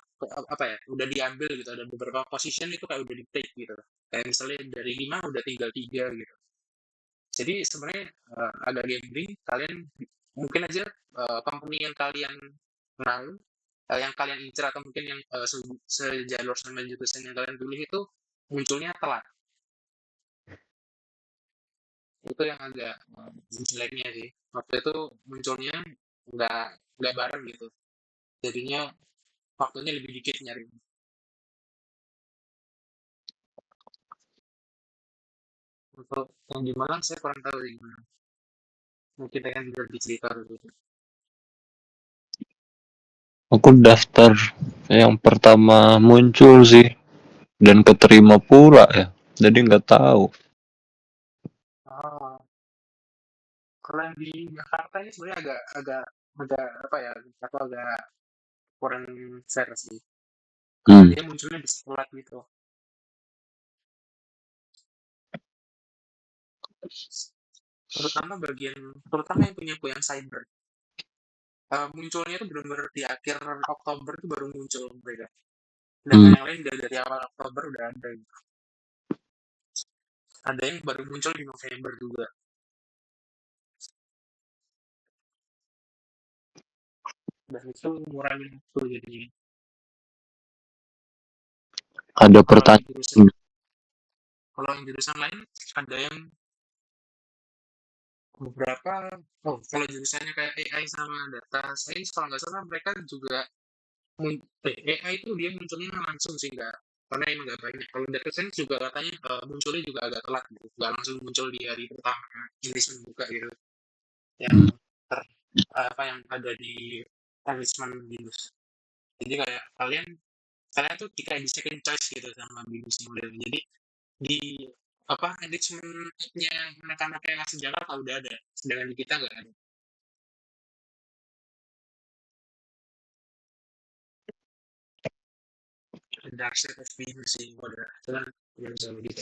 apa ya, udah diambil gitu, ada beberapa position itu kayak udah di take gitu, kayak misalnya dari 5 udah tinggal 3 gitu. Jadi sebenarnya agak gambling, kalian mungkin aja company yang kalian kenal, yang kalian incer atau mungkin yang sejalur sama jurusan yang kalian pilih itu munculnya telat. Itu yang agak jeleknya sih. Waktu itu munculnya nggak nggak bareng gitu. Jadinya waktunya lebih dikit nyari. Untuk yang di Malang saya kurang tahu sih gimana. Mungkin akan bisa dicerita dulu. Aku daftar yang pertama muncul sih dan keterima pula ya. Jadi nggak tahu. Oh, kalau yang di Jakarta ini sebenarnya agak agak agak apa ya? Aku agak kurang fair sih. Karena Hmm. dia munculnya bisa telat gitu. Terutama yang punya yang cyber. Munculnya itu benar-benar di akhir Oktober itu baru muncul mereka. Sedangkan Hmm. yang lain dari awal Oktober udah ada gitu. Ada yang baru muncul di November juga. Dan itu ngurangin waktu jadinya. Ada Kalau yang jurusan pertanyaan. kalau yang jurusan lain ada yang beberapa, kalau jurusannya kayak AI sama data science kalau nggak salah mereka juga AI itu dia munculnya langsung sih, nggak, karena emang nggak banyak. Kalau data science juga katanya munculnya juga agak telat gitu, nggak langsung muncul di hari pertama enlistment buka gitu, yang ter, apa yang ada di enlistment BINUS. Jadi kayak kalian tuh kayak di second choice gitu sama BINUS modelnya. Jadi di apa enrichment-nya anak-anak yang asli Jakarta udah ada, sedangkan di kita nggak ada. Dark side of BINUS sih udah, cuman belum bisa begitu.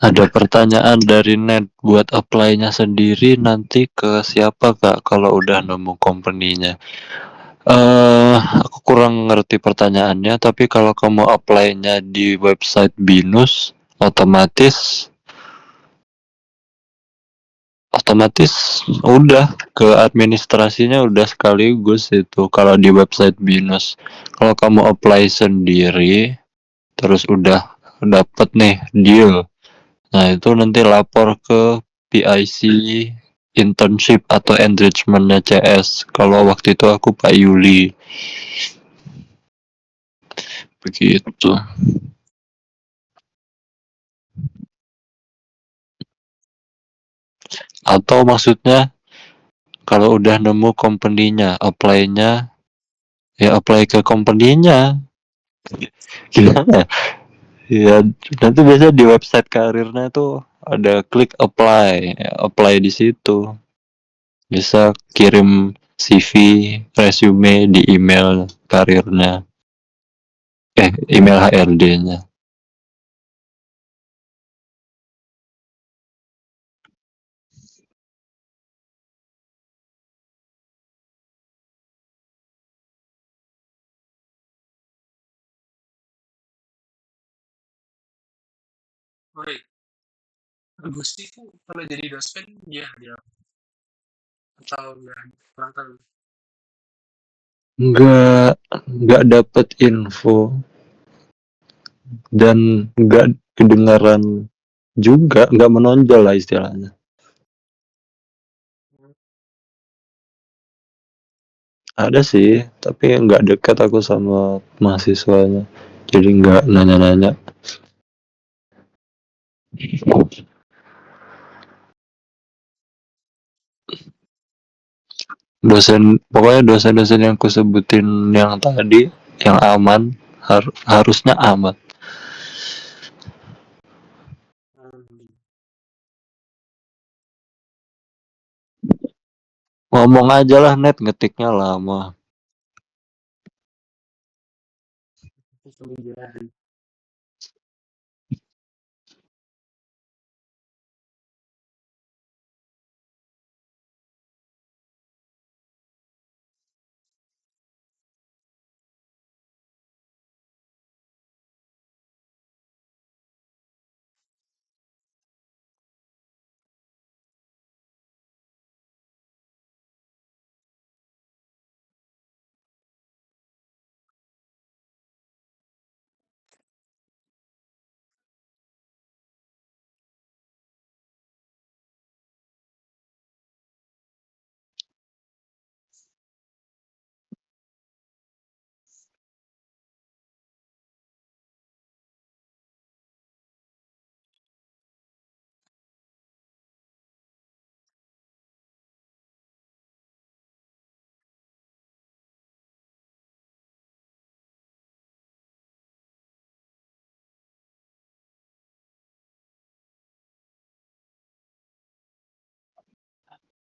Ada pertanyaan dari net buat apply-nya sendiri nanti ke siapa Kak kalau udah nemu company-nya? Aku kurang ngerti pertanyaannya, tapi kalau kamu apply-nya di website BINUS, otomatis otomatis udah ke administrasinya udah sekaligus itu kalau di website BINUS. Kalau kamu apply sendiri, terus udah dapet nih deal. Nah, itu nanti lapor ke PIC internship atau enrichment-nya CS. Kalau waktu itu aku Pak Yuli. Begitu. Atau maksudnya kalau udah nemu company-nya, apply-nya ya apply ke company-nya. Gimana? Ya, nanti biasanya di website karirnya tuh ada klik apply, ya, apply di situ. Bisa kirim CV, resume di email karirnya. Email HRD-nya. Oke, Agusti itu kalau jadi dosen dia atau nggak, kurang tahu. Nggak dapet info dan nggak kedengaran juga, nggak menonjol lah istilahnya. Ada sih, tapi nggak dekat aku sama mahasiswanya, jadi nggak nanya-nanya. Pokoknya dosen-dosen yang kusebutin yang tadi yang aman, harusnya aman. Ngomong aja lah net, ngetiknya lama.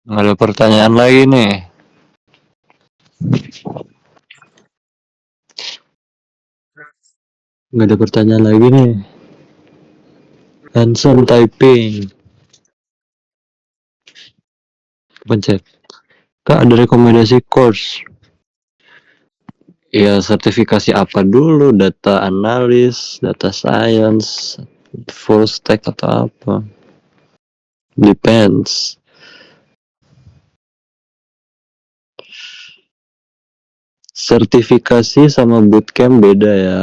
Nggak ada pertanyaan lagi nih. Nggak ada pertanyaan lagi nih. Handsome typing. Pencet. Kak, ada rekomendasi course. Ya, sertifikasi apa dulu? Data analis, data science, full stack atau apa? Depends. Sertifikasi sama bootcamp beda ya.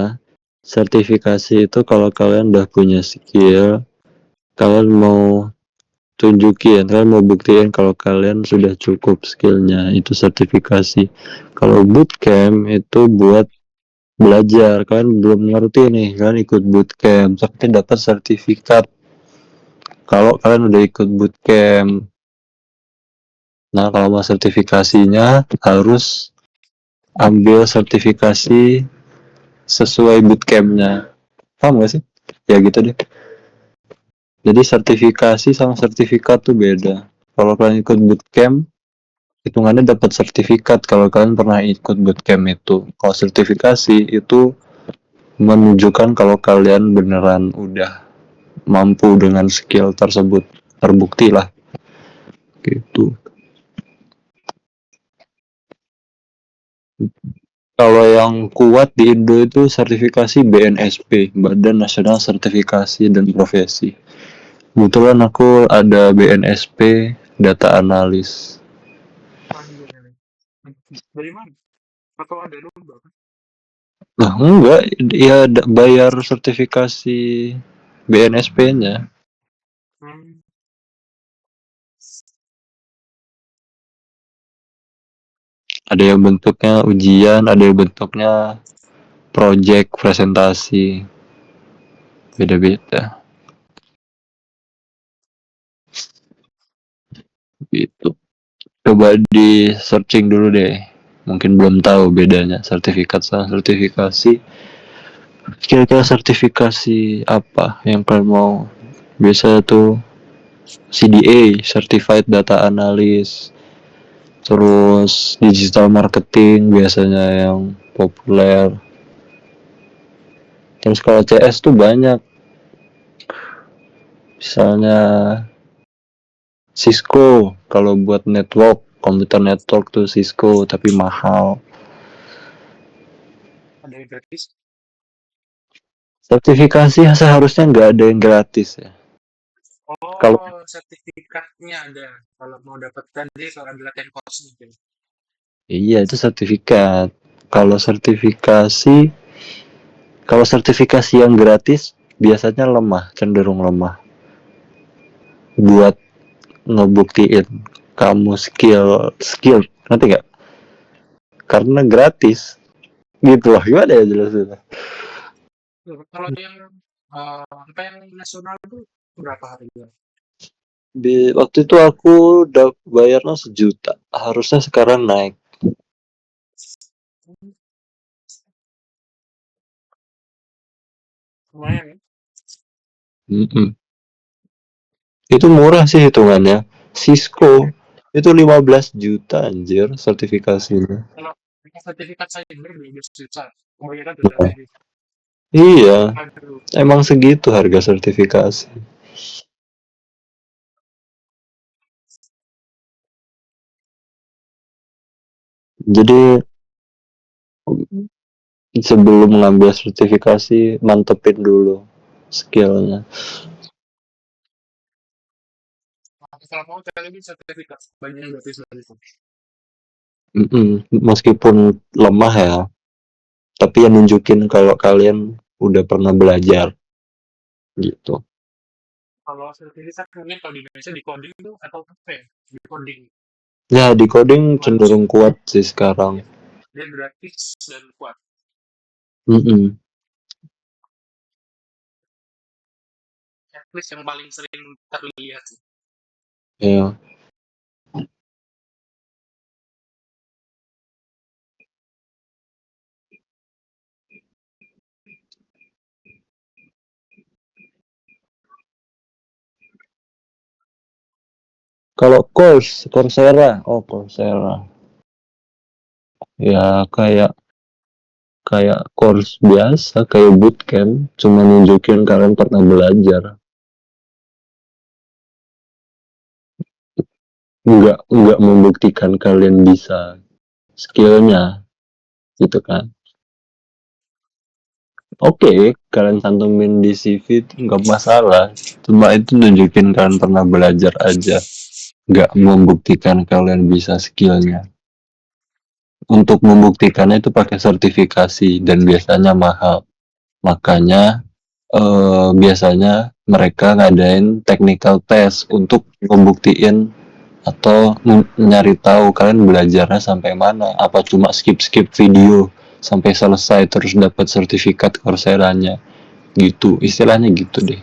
Sertifikasi itu kalau kalian udah punya skill, kalian mau tunjukin, kalian mau buktiin kalau kalian sudah cukup skillnya, itu sertifikasi. Kalau bootcamp itu buat belajar, kalian belum ngerti nih, kalian ikut bootcamp, tapi dapat sertifikat kalau kalian udah ikut bootcamp. Nah, kalau mau sertifikasinya harus ambil sertifikasi sesuai bootcampnya. Paham gak sih? Ya gitu deh. Jadi sertifikasi sama sertifikat tuh beda. Kalau kalian ikut bootcamp, hitungannya dapat sertifikat kalau kalian pernah ikut bootcamp itu. Kalau sertifikasi itu menunjukkan kalau kalian beneran udah mampu dengan skill tersebut, terbukti lah gitu. Kalau yang kuat di Indo itu sertifikasi BNSP, Badan Nasional Sertifikasi dan Profesi. Kebetulan aku ada BNSP data analis. Dari mana? Atau ada lomba kan? Nah, enggak, ya bayar sertifikasi BNSP-nya. Ada yang bentuknya ujian, ada yang bentuknya project, presentasi. Beda-beda. Gitu. Coba di searching dulu deh. Mungkin belum tahu bedanya sertifikat sama sertifikasi. Kira-kira sertifikasi apa yang kalian mau? Biasa tuh CDA, Certified Data Analyst. Terus digital marketing biasanya yang populer. Terus kalau CS tuh banyak. Misalnya Cisco, kalau buat network, komputer network tuh Cisco, tapi mahal. Ada yang gratis? Sertifikasi seharusnya nggak ada yang gratis ya. Kalau Sertifikatnya ada. Kalau mau dapatkan dia kalau ada latihan coaching gitu. iya itu sertifikat. Kalau sertifikasi yang gratis biasanya lemah, cenderung lemah. Buat ngebuktiin kamu skill, nanti nggak? Karena gratis, gitu lah. Gimana ya jelasnya? Kalau yang apa yang nasional itu berapa harga? Waktu itu aku udah bayarnya 1 juta, harusnya sekarang naik. Lumayan ya. Itu murah sih hitungannya. Cisco itu 15 juta anjir sertifikasinya. Kalau sertifikat cyber 12 juta, kebanyakan udah Nah, kayak gitu. iya, Aduh, emang segitu harga sertifikasi. Jadi sebelum mengambil sertifikasi mantepin dulu skillnya. kalau mau cari sertifikat banyak gratis dari itu. Meskipun lemah ya, tapi yang nunjukin kalau kalian udah pernah belajar gitu. Kalau sertifikat mungkin kalau di Indonesia di coding itu atau apa ya? Di coding. Ya di coding Kalau cenderung kuat sih sekarang. dia gratis dan kuat. Mm-mm. At least yang paling sering terlihat. Ya. Kalau Coursera, Coursera. Ya kayak course biasa, kayak bootcamp, cuma nunjukin kalian pernah belajar. Nggak membuktikan kalian bisa skillnya, gitu kan. Oke, kalian cantumin di CV itu nggak masalah. Cuma itu nunjukin kalian pernah belajar aja. Nggak membuktikan kalian bisa skillnya. Untuk membuktikannya itu pakai sertifikasi dan biasanya mahal. Makanya biasanya mereka ngadain technical test untuk membuktiin atau nyari tahu kalian belajarnya sampai mana. Apa cuma skip video sampai selesai terus dapat sertifikat Coursera-nya. Gitu, istilahnya gitu deh.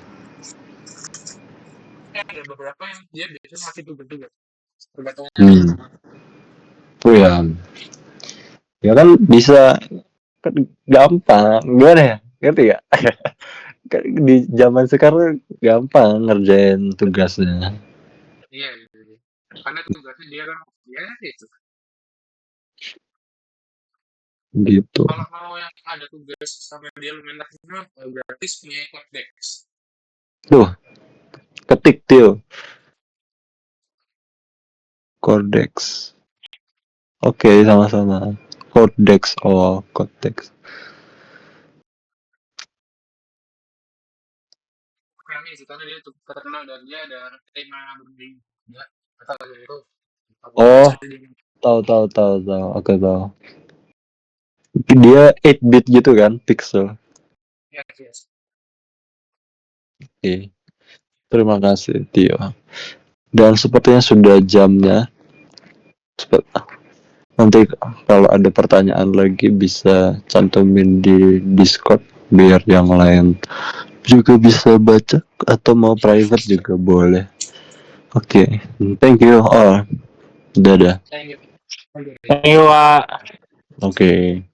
Ada beberapa yang dia biasanya masih tugas-tugas. Tergantung Hmm. Oh ya kan bisa, kan gampang, gimana ya, ngerti gak? Kan di zaman sekarang gampang ngerjain tugasnya. iya, karena tugasnya dia kan ya itu. Gitu. Kalau mau yang ada tugas sama dia lumayan maksimal, gratis punya Codex. Tuh, ketik tuh Codex. Oke, sama-sama. Codex, Codex. Kami sih karena dia tuh terkenal dan dia ada tema bermain ya atau itu apa Oh, bisa di tahu. Oke, tahu. Dia 8-bit gitu kan, pixel. ya yes. Oke. Terima kasih, Tio. Dan sepertinya sudah jamnya. Nanti kalau ada pertanyaan lagi bisa cantumin di Discord biar yang lain juga bisa baca atau mau private juga boleh. Oke, thank you all. Dadah. Thank you. Thank you, Pak. Oke.